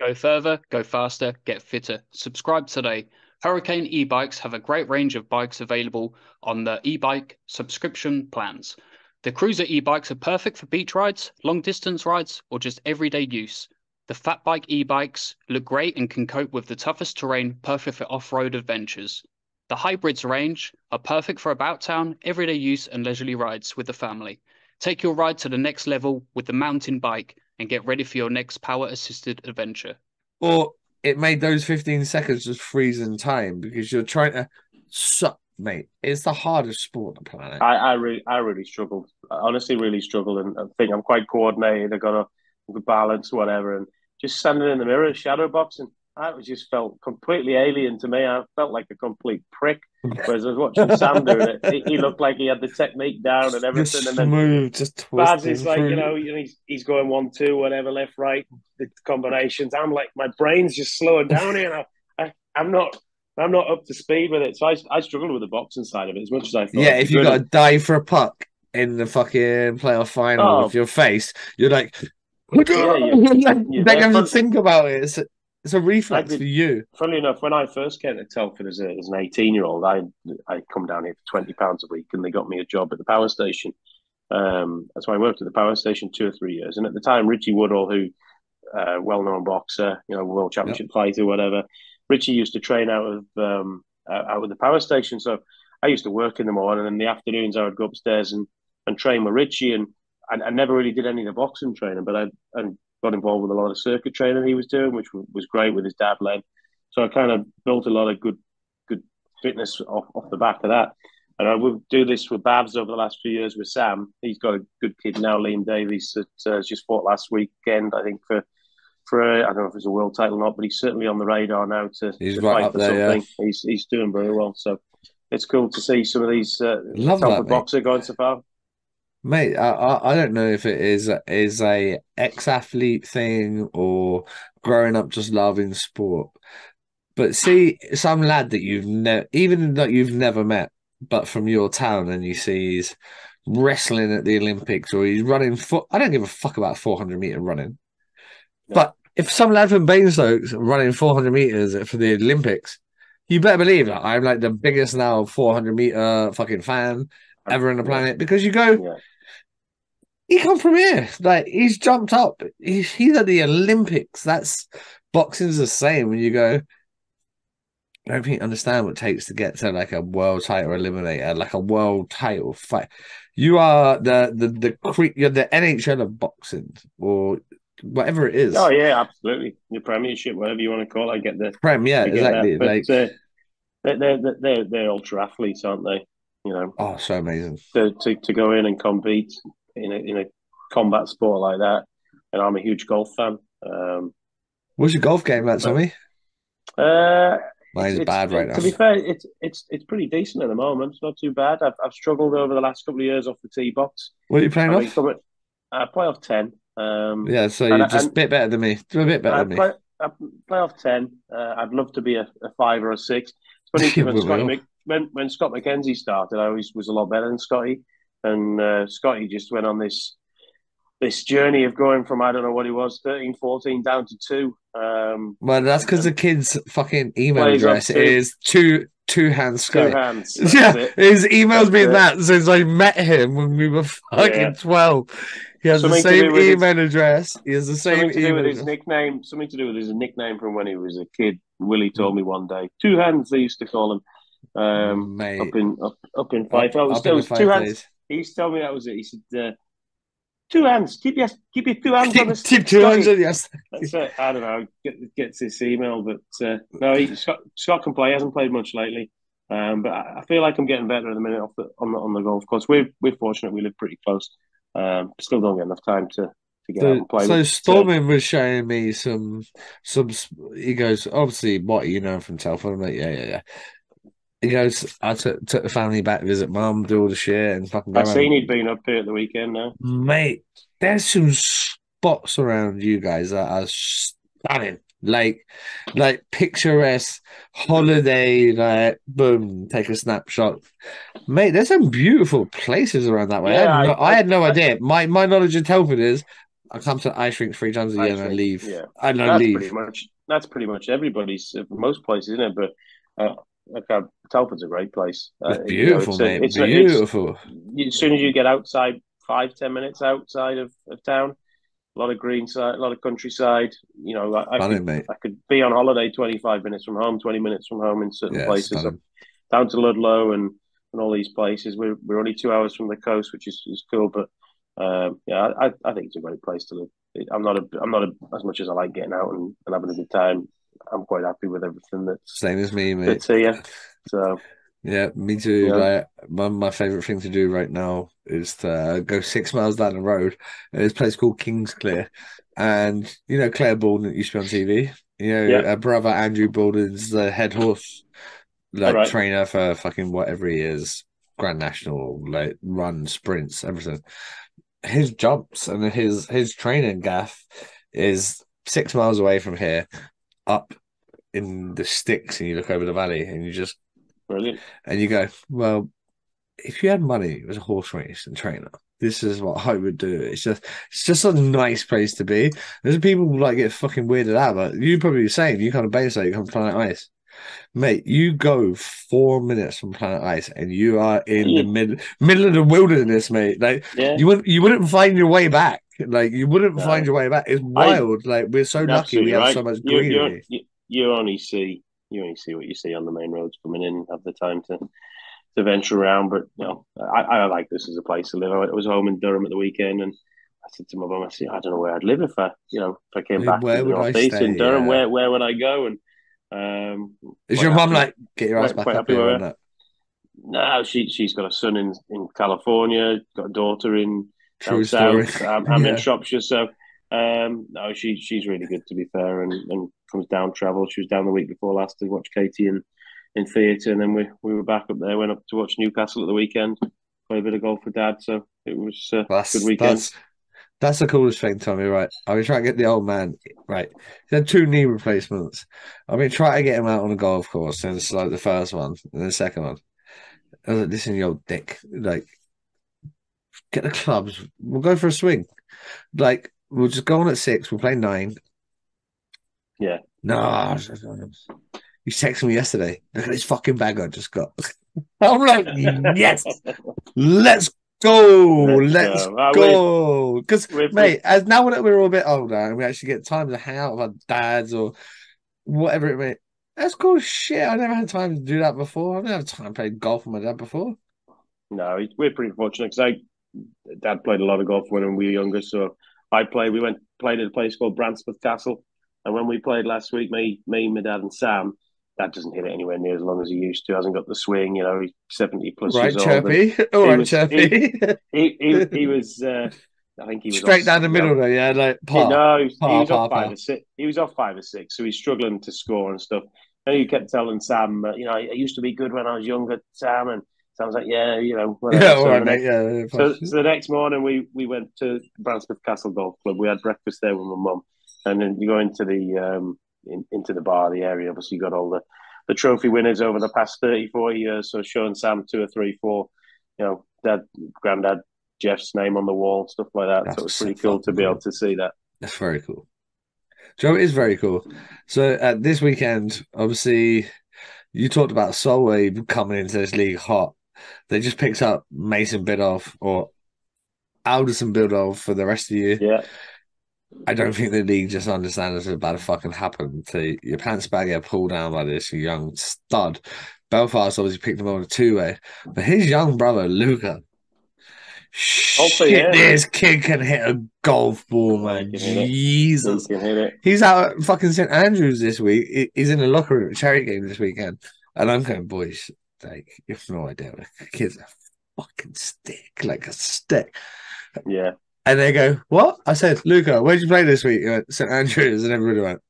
Go further, go faster, get fitter. Subscribe today. Hurricane e-bikes have a great range of bikes available on the e-bike subscription plans. The cruiser e-bikes are perfect for beach rides, long distance rides, or just everyday use. The fat bike e-bikes look great and can cope with the toughest terrain, perfect for off-road adventures. The hybrids range are perfect for about town, everyday use and leisurely rides with the family. Take your ride to the next level with the mountain bike and get ready for your next power-assisted adventure. Or it made those 15 seconds just freeze in time because you're trying to suck, mate. It's the hardest sport on the planet. I really struggled. I honestly really struggled, and I think I'm quite coordinated. I got a good balance, whatever, and just standing in the mirror, shadow boxing, I just felt completely alien to me. I felt like a complete prick. Whereas I was watching Sam doing it, he looked like he had the technique down and everything. Just And smooth, just Baz twisting is like, through. he's going 1-2, whatever, left, right, the combinations. I'm like, my brain's just slowing down here. And I'm not up to speed with it. So I struggled with the boxing side of it as much as I thought. Yeah, if you got to dive for a puck in the fucking playoff final with your face, you're like, you have to think about it. It's a reflex for you. Funnily enough, when I first came to Telford as an 18-year-old, I come down here for £20 a week, and they got me a job at the power station. So I worked at the power station 2 or 3 years, and at the time, Richie Woodall, who well-known boxer, world championship fighter, whatever, Richie used to train out of the power station. So I used to work in the morning, and in the afternoons I would go upstairs and train with Richie. And I never really did any of the boxing training, but I got involved with a lot of circuit training he was doing, which was great with his dad led. So I kind of built a lot of good fitness off the back of that. And I will do this with Babs over the last few years with Sam. He's got a good kid now, Liam Davies, that just fought last weekend, I think, for I don't know if it's a world title or not, but he's certainly on the radar now to fight for something. Yeah. He's doing very well. So it's cool to see some of these Telford boxer going so far. Mate, I don't know if it is a ex-athlete thing or growing up just loving sport, but see some lad that you've never met, but from your town, and you see he's wrestling at the Olympics or he's running I don't give a fuck about 400-meter running, but if some lad from Basingstoke's running 400 meters for the Olympics, you better believe that I'm like the biggest now 400-meter fucking fan ever on the planet, because you go. Yeah. He come from here. Like, he's jumped up. He's at the Olympics. Boxing's the same. When you go, I don't think you understand what it takes to get to like a world title eliminator, like a world title fight. You are you're the NHL of boxing, or whatever it is. Oh yeah, absolutely. The Premiership, whatever you want to call it. I get the Prem, yeah, exactly. But they're ultra athletes, aren't they? Oh, so amazing to go in and compete in a combat sport like that. And I'm a huge golf fan. What's your golf game like, Tommy? Mine's bad right now. To be fair, it's pretty decent at the moment. It's not too bad. I've struggled over the last couple of years off the tee box. What are you playing off? I play off 10. Yeah, so you're just a bit better than me. A bit better than me. I play off 10. I'd love to be a 5 or a 6. It's funny when Scott McKenzie started, I always was a lot better than Scotty. And Scotty just went on this journey of going from, I don't know what he was, 13, 14 down to 2. Well, that's because the kid's fucking email address is two hands Scotty. 2 hands. Yeah, his email's been that since I met him when we were fucking 12. He has the same email address. He has the same email address. His nickname. Something to do with his nickname from when he was a kid. Willie told me one day. 2 hands, they used to call him. Mate. Up in Fife. It was 2 hands. He used to tell me that was it. He said, 2 hands. Keep your 2 hands on the stick. Keep 2 hands on your stick. That's it. I don't know. Gets this email, but no, Scott can play. He hasn't played much lately, but I feel like I'm getting better at the minute on the golf course. We're fortunate. We live pretty close. Still don't get enough time to get out and play. So Stormin was showing me some. He goes, obviously, what you know from Telford. I'm like, yeah. He goes, I took the family back to visit mum, do all the shit, and fucking go I seen around. he'd been up here at the weekend now. Mate, there's some spots around you guys that are stunning. Like picturesque holiday, like boom, take a snapshot. Mate, there's some beautiful places around that way. Yeah, I had no idea. My knowledge of Telford is I come to ice rink 3 times a year and I think, leave. yeah, And I that's leave. pretty much everybody's, most places, isn't it? But Telford's a great place. It's beautiful, mate. it's Beautiful. as soon as you get outside, 5-10 minutes outside of town, a lot of green side, a lot of countryside. You know, Stunning, mate. I could be on holiday 25 minutes from home, 20 minutes from home in certain Yeah, places. stunning. Down to Ludlow and all these places. We're only 2 hours from the coast, which is cool. But yeah, I think it's a great place to live. I'm not as much as I like getting out and having a good time. I'm quite happy with everything Same as me, mate. that's here. So yeah, me too. yeah. Like my favorite thing to do right now is to go 6 miles down the road. There's a place called Kingsclear, and you know Claire Baldwin that used to be on TV. You know, Yeah. her brother Andrew Baldwin's the head horse, like Right. trainer for fucking whatever he is, Grand National, like run sprints, everything. His jumps and his training gaff is 6 miles away from here, up in the sticks, and you look over the valley, and you just Brilliant. and you go, well, if you had money, it was a horse race and trainer. This is what I would do. It's just a nice place to be. There's people who like get fucking weirded out, but you probably the same. You come to Bayside, you come to Planet Ice. Mate, you go 4 minutes from Planet Ice and you are in the middle of the wilderness, mate. Like Yeah. you wouldn't find your way back. Like you wouldn't find your way back. It's wild. Like we're so lucky we have so much greenery. You only see what you see on the main roads coming in. Have the time to venture around, but you know, I like this as a place to live. I was home in Durham at the weekend, and I said to my mum, I said, I don't know where I'd live if I came back to the northeast in Durham. Yeah. Where would I go? And is your mum like get your ass back up here on that? No, she's got a son in California, got a daughter in True down story. south. I'm in Shropshire, so no, she's really good, to be fair, and comes down travel. She was down the week before last to watch Katie in theatre, and then we were back up there. Went up to watch Newcastle at the weekend, play a bit of golf with Dad. So it was a good weekend. That's the coolest thing, Tommy. Right, I've been trying to get the old man. Right, he had 2 knee replacements. I've been trying to get him out on a golf course since like the first one and the second one. I was like, listen, you old dick. Like, get the clubs. We'll go for a swing. Like, we'll just go on at 6. We'll play 9. Yeah. No, he texted me yesterday. Look at this fucking bag I just got. I'm like, yes, let's go. Let's go. Because, mate, as now that we're all a bit older and we actually get time to hang out with our dads or whatever it may be, that's cool shit. I never had time to do that before. I've never had time to play golf with my dad before. No, we're pretty fortunate because Dad played a lot of golf when we were younger. So we played at a place called Bransford Castle. And when we played last week, me, my dad, and Sam, Dad doesn't hit it anywhere near as long as he used to. Hasn't got the swing, you know. He's 70 plus years old. Chirpy. All right, Chirpy. He was. I think he was straight down the middle though. Yeah, like par. No, he was off 5 or 6. He was off 5 or 6, so he's struggling to score and stuff. And he kept telling Sam, you know, I used to be good when I was younger, Sam, and Sam's like, yeah, you know, whatever. Yeah, all right, mate. Yeah. So the next morning we went to Bransford Castle Golf Club. We had breakfast there with my mum, and then you go into the bar, the area. Obviously, you got all the trophy winners over the past 34 years. So showing Sam 2 or 3, 4, you know, Dad, Granddad Jeff's name on the wall, stuff like that. That's so it's pretty cool to be able to see that. That's very cool. Joe, it is very cool. So this weekend, obviously, you talked about Solway coming into this league hot. They just picked up Mason Bidoff or Alderson Bidoff for the rest of the year. Yeah. I don't think the league just understands what's about to fucking happen. To your pants bag get pulled down by this young stud. Belfast obviously picked him on a 2-way, but his young brother Luca, shit, this kid can hit a golf ball, man. Jesus, he can hit it. He's out at fucking St Andrews this week. He's in the locker room at charity game this weekend, and I'm going, boys, like, you've no idea. The kid's a fucking stick, like a stick. Yeah. And they go, what? I said, Luca, where'd you play this week? He went, St Andrews, and everybody went,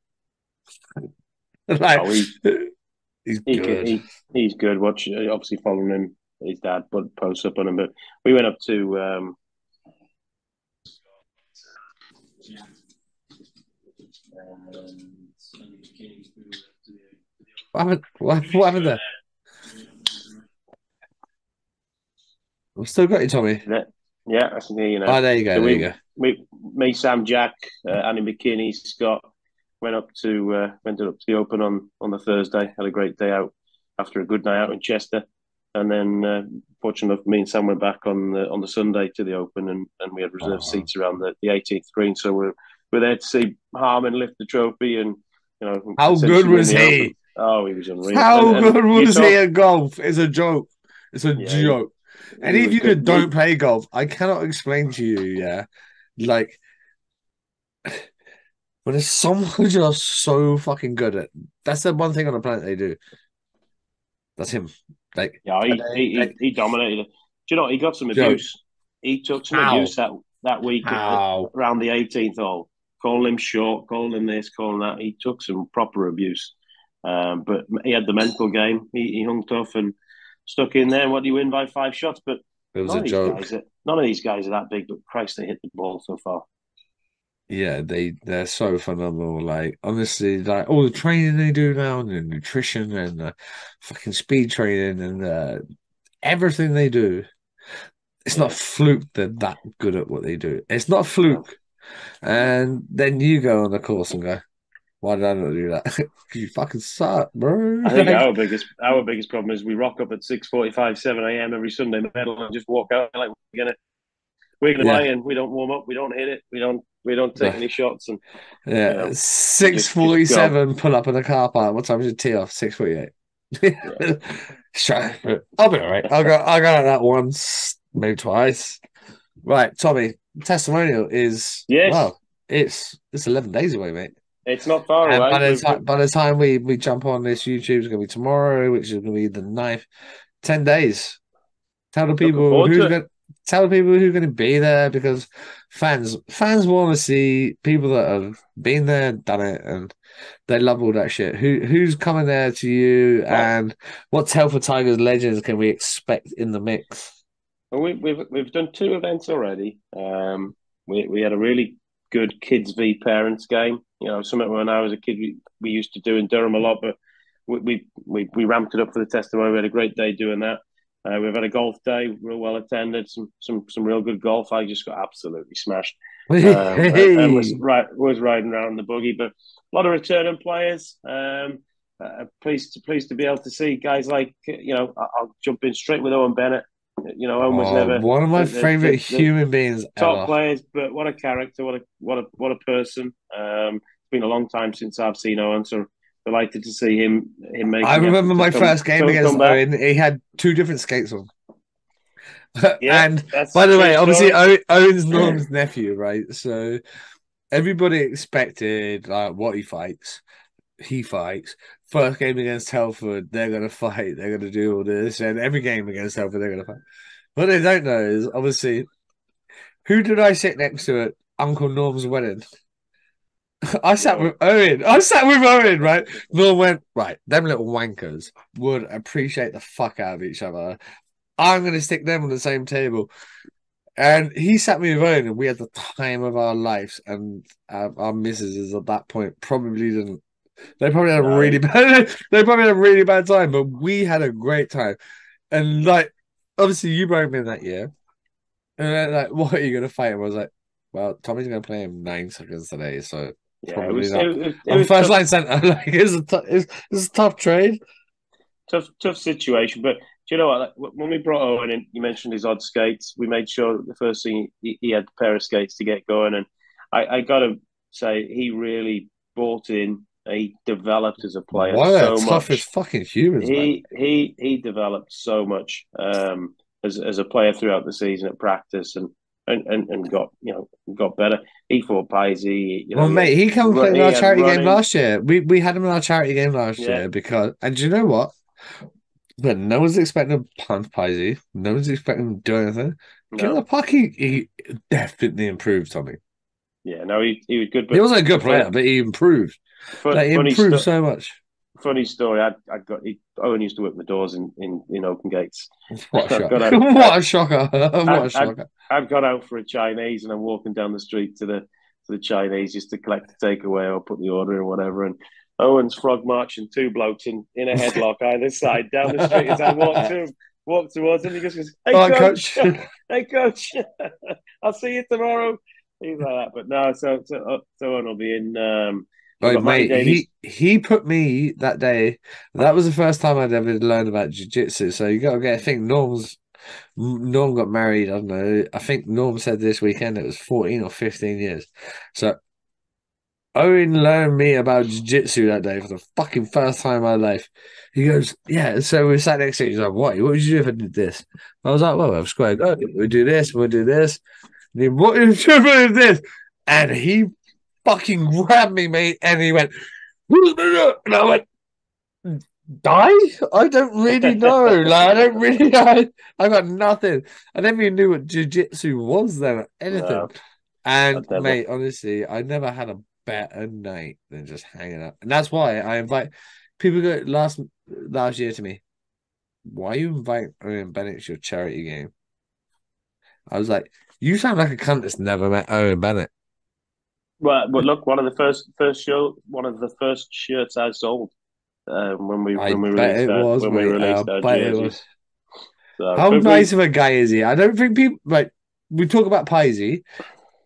like, he's good. He's good. Watch, obviously following him, his dad, but posts up on him. But we went up to What happened there? I've still got you, Tommy. Yeah, I can hear you now. Oh, there you go. So there you go. Me, Sam, Jack, Annie McKinney, Scott went up to the Open on the Thursday. Had a great day out after a good night out in Chester, and then fortunate enough, me and Sam went back on the Sunday to the Open, and we had reserved seats around the 18th green. So we're there to see Harman lift the trophy, and how good was he? Open. Oh, he was unreal. How good was he at golf? It's a joke. It's a joke. Any of you that don't play golf, I cannot explain to you, yeah. Like, when there's someone just so fucking good at, that's the one thing on the planet they do. That's him. Like, yeah, he dominated it. Do you know, he got some abuse. He took some abuse that week around the 18th hole. Calling him short, calling him this, calling that. He took some proper abuse. But he had the mental game. He hung tough and stuck in there. And what do you win by 5 shots? But it was a joke. None of these guys are that big, but Christ, they hit the ball so far. Yeah, they're so phenomenal. Like, honestly, like all the training they do now, and the nutrition and fucking speed training and everything they do. It's not fluke they're that good at what they do. It's not fluke. And then you go on the course and go, why did I not do that? You fucking suck, bro. I think our biggest problem is we rock up at 6:45, 7 a.m. every Sunday middle and just walk out like we're gonna play, and we don't warm up, we don't hit it, we don't take any shots, and 6:47 pull up in the car park. What time is it tee off? 6:48. I'll be all right. I got at that once, maybe twice. Right, Tommy. Testimonial is it's 11 days away, mate. It's not far away. By the time we jump on this, YouTube's going to be tomorrow, which is going to be the 9th. 10 days. Tell the people who's going to be there, because fans want to see people that have been there, done it, and they love all that shit. Who's coming there to you, and what Telford Tigers legends can we expect in the mix? Well, we've done 2 events already. We had a really good kids v parents game. Something when I was a kid we used to do in Durham a lot, but we ramped it up for the testimony. We had a great day doing that. We've had a golf day, real well attended, some real good golf. I just got absolutely smashed. And was riding around the buggy, but a lot of returning players. Pleased to be able to see guys like I'll jump in straight with Owen Bennett. Owen was never one of my favorite human beings top ever. players, but what a character, what a person. It's been a long time since I've seen Owen, so delighted to see him make. I remember my first game against Owen. He had 2 different skates on. And by the way, obviously Owen's Norm's nephew, right? So everybody expected what he fights. He fights. First game against Telford, they're going to fight. They're going to do all this. And every game against Telford, they're going to fight. What they don't know is, obviously, who did I sit next to at Uncle Norm's wedding? I sat with Owen, right? Norm went, right, them little wankers would appreciate the fuck out of each other. I'm going to stick them on the same table. And he sat me with Owen, and we had the time of our lives. And our missus at that point probably didn't. They probably had a really bad. They probably had a really bad time, but we had a great time. And obviously, you broke me in that year. And then, what are you going to fight him? I was like, well, Tommy's going to play him 9 seconds today, so probably not. I'm first line center. It's a tough trade. Tough situation, but do you know what? When we brought Owen in, you mentioned his odd skates. We made sure that the first thing he had a pair of skates to get going, and I got to say he really bought in. He developed as a player. One of the toughest fucking humans. He developed so much as a player throughout the season at practice and got better. He fought Pisey. Mate, he came and played in our charity game last year. We had him in our charity game last year because, and do you know what? But no one's expecting him to punch Pisey. No one's expecting him to do anything. Give him the No, puck. He definitely improved, Tommy. yeah, no, he was good, He but wasn't a good player, but he improved. Like, he funny improved stuff. so much. Funny story. I got Owen used to whip the doors in open gates. What a I've shock. got out. What a shocker. What I, a I, shocker. I've got out for a Chinese, and I'm walking down the street to the Chinese just to collect the takeaway or put the order in or whatever. And Owen's frog marching two blokes in a headlock either side down the street as I walk towards him. He just goes, "Hey All right, coach, coach. hey coach, I'll see you tomorrow." He's like that, but no. So Owen will be in. We've Like, got Matty mate, Davies. he put me that day. That was the first time I'd ever learned about jiu-jitsu. So you got to get. I think Norm got married. I don't know. I think Norm said this weekend it was 14 or 15 years. So Owen learned me about jiu-jitsu that day for the fucking first time in my life. He goes, yeah. So we sat next to each other. He's like, what would you do if I did this? I was like, well, I'm squared. Oh, we'll do this. We'll do this. And he, what if you do this? And he fucking grabbed me, mate. And he went, and I went, die? I don't really know. Like, I don't really. I got nothing. I never even knew what jiu-jitsu was then, or anything. No, And I'd never. mate, honestly, I never had a better night than just hanging out. And that's why I invite people go last year to me. Why you invite Owen Bennett to your charity game? I was like, you sound like a cunt that's never met Owen Bennett. Well, but look, one of the first shirts I sold when we I bet it was, mate. I released our bet it was. jerseys. So, How but nice of a guy is he? I don't think people like we talk about Pisey,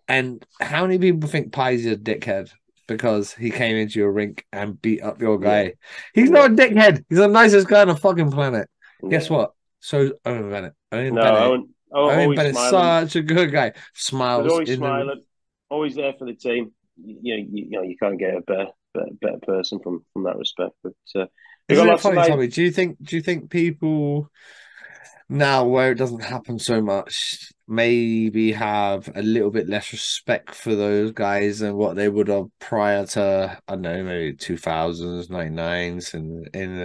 and how many people think Pisey's a dickhead because he came into your rink and beat up your yeah, guy? He's yeah, not a dickhead. He's the nicest guy on the fucking planet. Guess yeah. what? So's Owen Bennett. No, Owen always Bennett's smiling, such a good guy. but Smiles always in the. smiling, always there for the team. You can't get a better person from that respect. But we got Isn't it lots of funny, nice. Tommy? Do you think people now where it doesn't happen so much maybe have a little bit less respect for those guys than what they would have prior to I don't know maybe 2000s 99s and in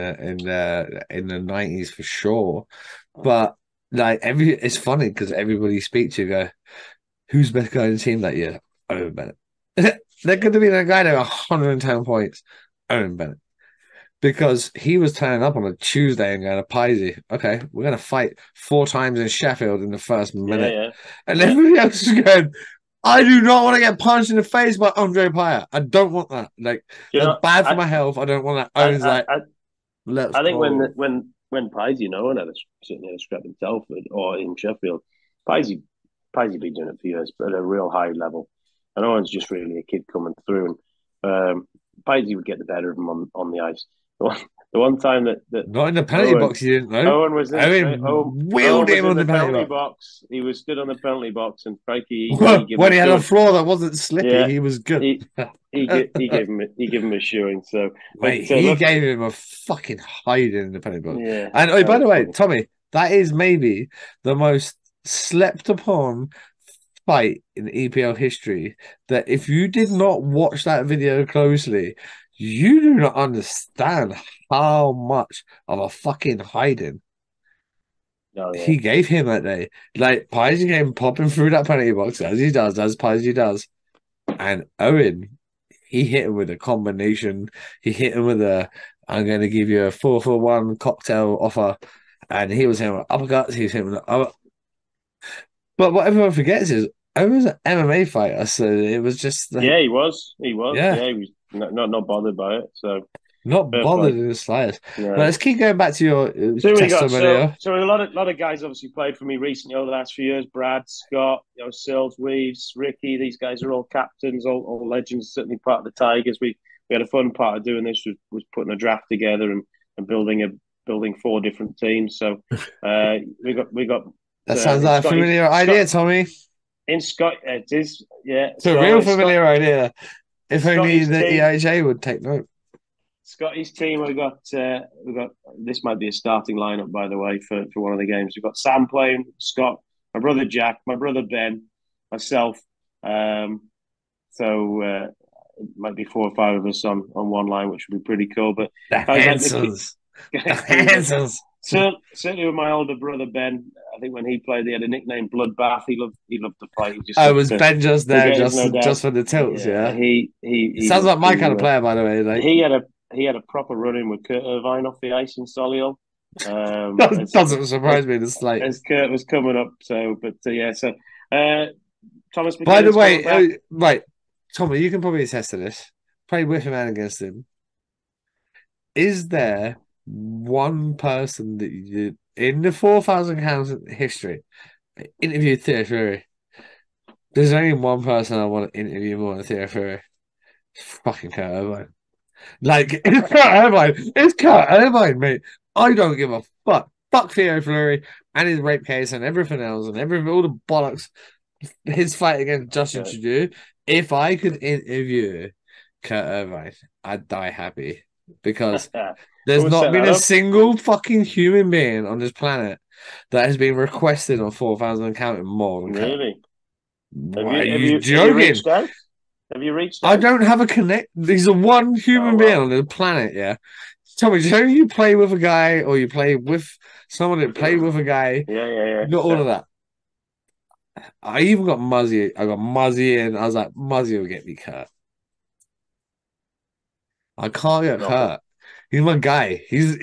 the 90s for sure, but like it's funny because everybody you speak to go who's the best guy in the team that year. Owen Bennett. There could have been a guy there 110 points. Owen Bennett because he was turning up on a Tuesday and going to Pisey. Okay, we're going to fight 4 times in Sheffield in the first Yeah, minute. yeah, And yeah. everybody else is going, I do not want to get punched in the face by Andre Paya. I don't want that. Like, You that's know, bad for my health. I don't want that. I, Owen's I, like, I, let's I think go. when Pies, no one had sitting had a scrap in Telford or in Sheffield. Pies, Pies been doing it for years, but at a real high level. And Owen's just really a kid coming through, and Pies would get the better of him on the ice. The one time that Not in the penalty Owen box, you didn't know. Owen was in Owen Owen wheeled was him in on the the penalty penalty box. box. He was stood on the penalty box, and Frankie he gave him When a he had a shoeing. floor that wasn't slippy, Yeah, he was good. he he gave him a shoeing. So, but Mate, he look, gave him a fucking hiding in the penalty box. yeah, And oh, that by was the way, funny. Tommy, that is maybe the most slept upon fight in EPL history. That if you did not watch that video closely, you do not understand how much of a fucking hiding Oh yeah. he gave him that day. Like, Paisley came popping through that penalty box as he does, as Paisley does. And Owen, he hit him with a combination. He hit him with I'm going to give you a 4-for-1 cocktail offer. And he was hitting with uppercuts. He was hitting with But what everyone forgets is Owen's an MMA fighter. So it was just like, Yeah, he was. He was. yeah, Yeah, he was not bothered by it. So not fair bothered play. in the slightest. But No. let's keep going back to your So we got testimonial. a lot of guys obviously played for me recently over the last few years. Brad, Scott, Sills, Weaves, Ricky. These guys are all captains, all legends. Certainly part of the Tigers. We had a fun part of doing this was putting a draft together and building 4 different teams. So we got That sounds in like a familiar idea, Tommy. In Scott, it is, yeah. It's a real familiar idea. If only Scotty's the team, EIJ would take note. Scotty's team. We got. This might be a starting lineup, by the way, for one of the games. We've got Sam playing, Scott, my brother Jack, my brother Ben, myself. So it might be 4 or 5 of us on one line, which would be pretty cool. But The guys like Hansons. The Hansons. Certainly with my older brother Ben, I think when he played, he had a nickname Bloodbath. He loved to fight. He just Oh, loved was Ben just to there get his no doubt. just for the tilts? Yeah, Yeah, he sounds loved like my kind of to. player, by the way. Like, He had a proper run in with Kurt Irvine off the ice in Solihull. that doesn't surprise me in the As slightest. Kurt was coming up. So, but yeah, so Thomas By the McKinnon's coming way, back. right, Tommy, you can probably attest to this. Played with him and against him. Is there one person that you, in the 4,000 counts history, interviewed Theo Fury? There's only one person I want to interview more than Theo Fury. It's fucking Kurt Irvine. Like, it's Kurt Irvine. It's Kurt Irvine, mate. I don't give a fuck. Fuck Theo Fleury and his rape case and everything else and all the bollocks. His fight against Justin Trudeau. If I could interview Kurt Irvine, I'd die happy because there's not been a single fucking human being on this planet that has been requested on 4,000 counting more than Kurt. Really? Why are you joking? Have you reached out? I don't have a connect. He's the one human being on the planet, yeah. Tell me, so you play with a guy or you play with someone that played with a guy? Yeah. Not all of that. I even got Muzzy. I got Muzzy and I was like, Muzzy will get me cut. I can't get hurt. He's my guy. He's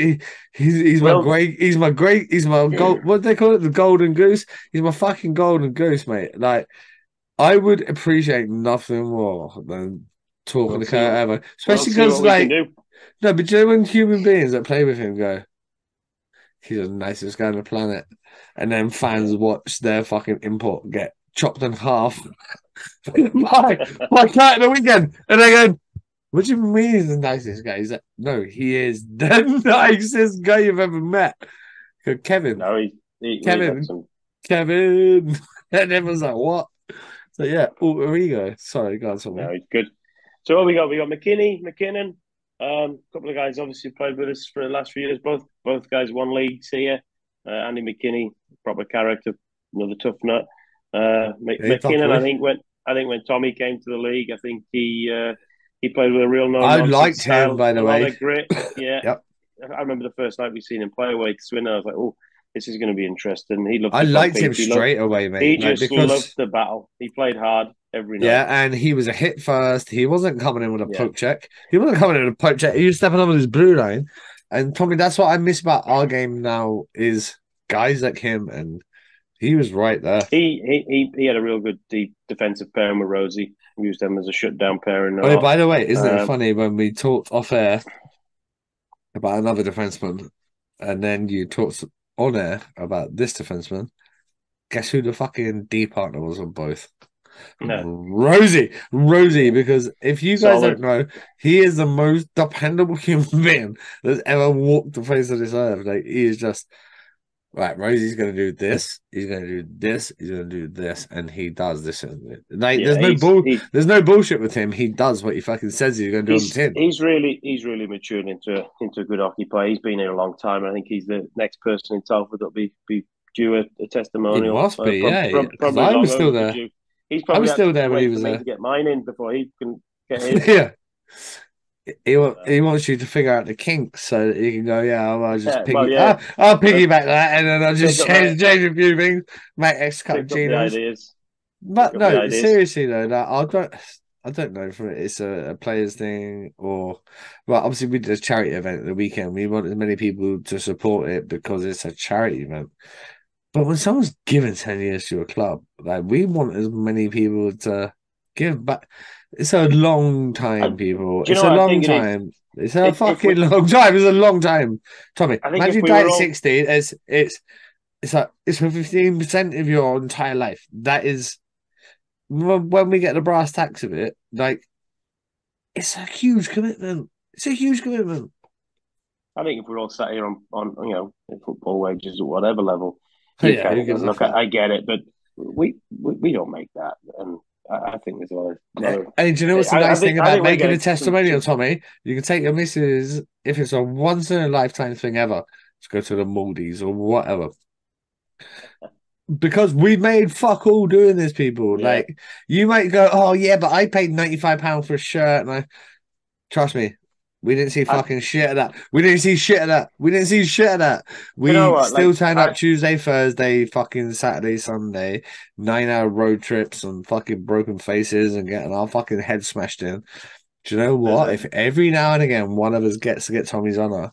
my great. He's my great. He's my gold. What do they call it? The golden goose. He's my fucking golden goose, mate. Like, I would appreciate nothing more than talking to Kurt Irvine, especially because, like, no, but you know when human beings that play with him go, he's the nicest guy on the planet, and then fans watch their fucking import get chopped in half by Kurt in the weekend, and they go, what do you mean he's the nicest guy? He's like, no, he is the nicest guy you've ever met. Kevin. No, Kevin. And everyone's like, what? So, yeah, alter ego. Sorry, go on, something. No, he's good. So, what we got? We got McKinnon. A couple of guys obviously played with us for the last few years. Both guys won leagues here. Andy McKinney, proper character, another tough nut. McKinnon, I think when Tommy came to the league, I think he played with a real I liked him, by the way. A lot of grit. Yeah. Yep. I remember the first night we seen him play away to Swindon. I was like, oh, this is going to be interesting. He loved. I liked him straight away, mate. He just loved the battle. He played hard every night. Yeah, and he was a hit first. He wasn't coming in with a poke check. He wasn't coming in with a poke check. He was stepping over his blue line. And Tommy, that's what I miss about our game now is guys like him, and he was right there. He had a real good deep defensive pairing with Rosie. We used them as a shutdown pairing. Oh, by the way, isn't it funny when we talked off air about another defenseman, and then you talked on air about this defenseman? Guess who the fucking D partner was on both? No. Rosie, because if you guys don't know, he is the most dependable human being that's ever walked the face of this earth. Like, he is just right. Rosie's going to do this. He's going to do this. He's going to do this, and he does this. Like, there's no bullshit with him. He does what he fucking says he's going to do on the tin. He's really matured into a good hockey player. He's been here a long time. I think he's the next person in Telford that'll be due a testimonial. He must be, probably I was still there. I was still there when he was there. To get mine in before he can get his. Yeah. He wants you to figure out the kinks so that you can go, I'll just I'll piggyback that, and then I'll just change a few things, make X cup Genos. But no, seriously though, I don't know if it's a players thing or obviously we did a charity event at the weekend. We want as many people to support it because it's a charity event. But when someone's given 10 years to a club, like, we want as many people to give back. It's a long time, people. It's a long time. It's a fucking long time. It's a long time. Tommy, imagine you die at 60. It's like it's for 15% of your entire life. That is when we get the brass tacks of it. Like, it's a huge commitment. It's a huge commitment. I think if we're all sat here on football wages at whatever level, I get it, but we don't make that, and I think there's a lot of. Hey, do you know what's the nice thing about making a testimonial, Tommy? You can take your missus, if it's a once in a lifetime thing ever, to go to the Maldives or whatever. Because we made fuck all doing this, people. Yeah. Like, you might go, oh yeah, but I paid £95 for a shirt, and trust me, We didn't see fucking shit of that. We didn't see shit of that. We didn't see shit of that. We You know what? still Like, turned up Tuesday, Thursday, fucking Saturday, Sunday, 9-hour road trips and fucking broken faces and getting our fucking head smashed in. Do you know what? If every now and again one of us gets to get Tommy's honour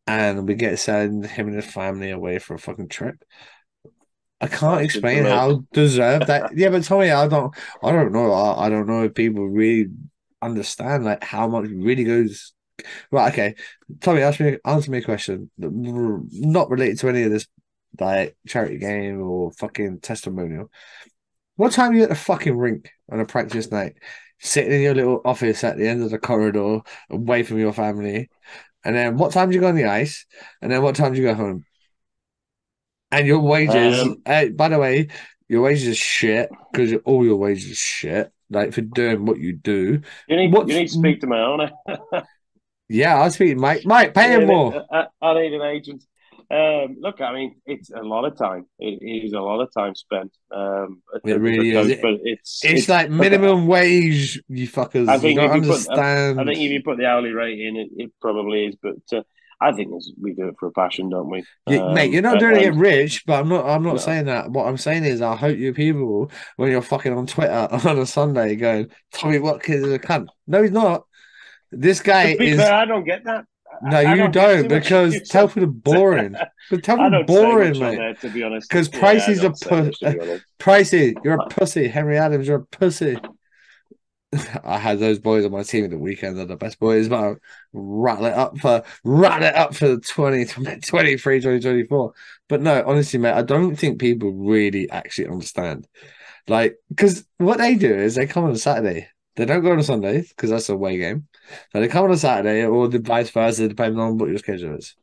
and we get to send him and his family away for a fucking trip, I can't explain how deserved that. Yeah, but Tommy, I don't know. I don't know if people really understand like how much really goes. Right, okay. Tommy, answer me a question. Not related to any of this like charity game or fucking testimonial. What time are you at the fucking rink on a practice night? Sitting in your little office at the end of the corridor, away from your family. And then what time do you go on the ice? And then what time do you go home? And your wages, by the way, your wages are shit because all your wages are shit. Like for doing what you do. You need to speak to my owner. Yeah, I'll speak, Mike. Mike, pay him more. I need an agent. Look, I mean, it's a lot of time. It is a lot of time spent. It really is. But it's like minimum wage, you fuckers. I think you don't understand. I think if you put the hourly rate in, it probably is. But I think we do it for a passion, don't we? Mate, you're not doing it to get rich, but I'm not saying that. What I'm saying is, I hope you people, when you're fucking on Twitter on a Sunday, going, Tommy Watkins is a cunt. No, he's not. This guy is. Fair, I don't get that. No, you don't, because Telford are boring. But Telford are boring, mate. There, to be honest, because Pricey's a pussy. Pricey, you're a pussy. Henry Adams, you're a pussy. I had those boys on my team at the weekend. They're the best boys, but I'll rattle it up for the 2023, 2024. But no, honestly, mate, I don't think people really actually understand. Like, because what they do is they come on a Saturday. They don't go on a Sunday because that's a away game. So they come on a Saturday or the vice versa, depending on what your schedule is.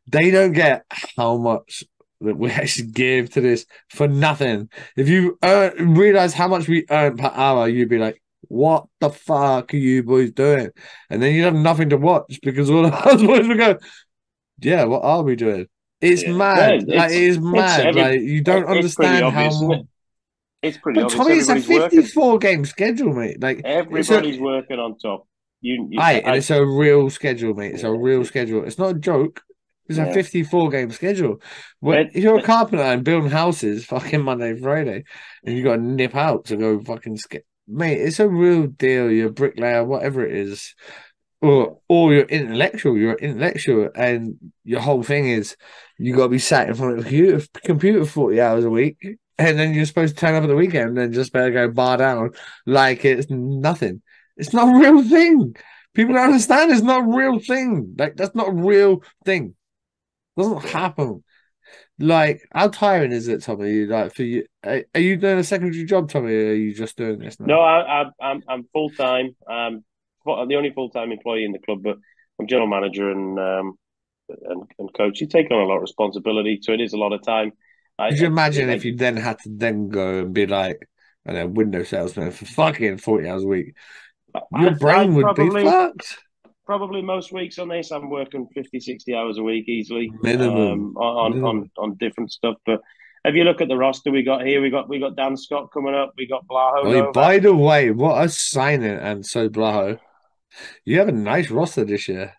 They don't get how much that we actually give to this for nothing. If you realize how much we earn per hour, you'd be like, what the fuck are you boys doing? And then you'd have nothing to watch because all of us boys would go, yeah, what are we doing? It's mad. It is mad. Like, you don't understand how much. It's pretty obvious. Tommy, it's a 54 game schedule, mate. Like everybody's working on top. And it's a real schedule, mate. It's a real schedule. It's not a joke. It's a 54 game schedule. If you're a carpenter and building houses, fucking Monday, Friday, and you got to nip out to go fucking mate, it's a real deal. You're a bricklayer, whatever it is, or you're intellectual. You're intellectual, and your whole thing is you got to be sat in front of a computer 40 hours a week. And then you're supposed to turn up at the weekend and then just better go bar down like it's nothing. It's not a real thing. People don't understand it's not a real thing. Like, that's not a real thing. It doesn't happen. Like, how tiring is it, Tommy? Like, for you, are you doing a secondary job, Tommy, or are you just doing this now? No, I'm full time. I'm the only full time employee in the club, but I'm general manager and coach. You take on a lot of responsibility, so it is a lot of time. Could you imagine if you then had to then go and be like, I don't know, window salesman for fucking 40 hours a week? Your brain would be fucked. Probably most weeks on this, I'm working 50, 60 hours a week easily. Minimum. On different stuff. But if you look at the roster we got here, we got Dan Scott coming up, we got Blaho. Wait, by the way, what a signing, and so Blaho. You have a nice roster this year.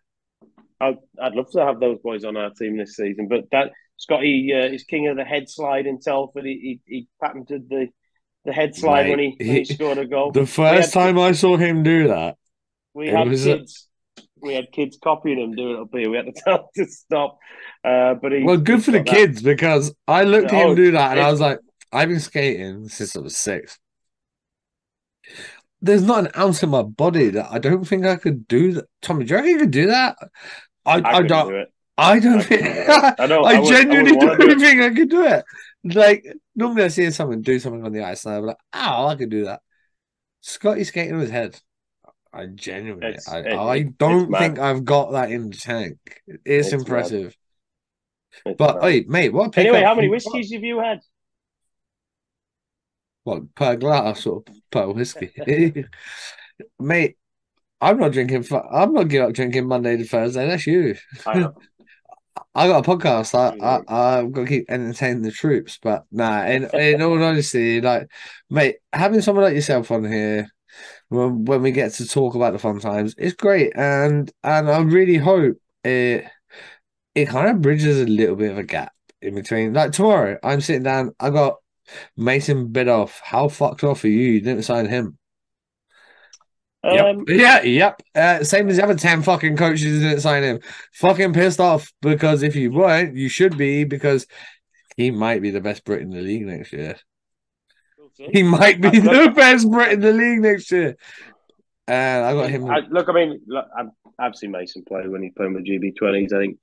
I'd love to have those boys on our team this season, but that Scotty is king of the head slide in Telford. He patented the head slide when he scored a goal. The first time I saw him do that, we had kids copying him doing it up here. We had to tell him to stop. But good for the kids, because I looked at him do that and I was like, I've been skating since I was 6. There's not an ounce in my body that I don't think I could do that. Tommy, do you reckon you could do that? I don't. Do it. I don't think. I genuinely don't think I could do it. Like, normally I see someone do something on the ice and I'm like, oh, I could do that. Scotty skating on his head. I genuinely, I don't think I've got that in the tank. It's impressive. But, hey, mate, what? Anyway, how many whiskies have you had? What, per glass or per whiskey? Mate, I'm not giving up drinking Monday to Thursday. That's you. I know. I got a podcast. I've got to keep entertaining the troops. But nah, in all honesty, like, mate, having someone like yourself on here, when we get to talk about the fun times. It's great, and I really hope it kind of bridges a little bit of a gap in between. Like tomorrow, I'm sitting down. I got Mason Bidoff. How fucked off are you? You didn't sign him. Yep. Yeah, yep. Same as the other 10 fucking coaches who didn't sign him. Fucking pissed off because if you weren't, you should be because he might be the best Brit in the league next year. He might be the best Brit in the league next year. And I got him. I've seen Mason play when he's playing with GB20s. I think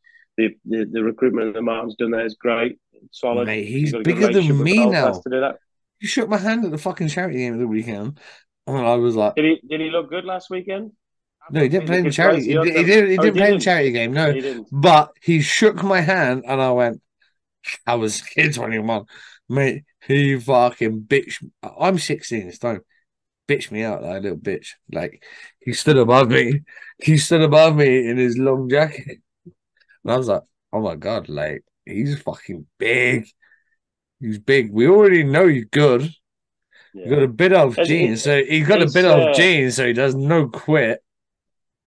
the recruitment that Martin's done there is great. It's solid. Mate, he's bigger than me now. To do that. He shook my hand at the fucking charity game of the weekend. And I was like, did he look good last weekend? No, he didn't play in the charity. He didn't play in the charity game. No, he didn't. But he shook my hand, and I went, "I was kid 21, mate." He fucking bitch. I'm 16 this time. Bitch me out like a little bitch. Like he stood above me. He stood above me in his long jacket, and I was like, "Oh my god!" Like he's fucking big. He's big. We already know he's good. Yeah. He got a bit of genes, so he got a bit of genes, so he does no quit.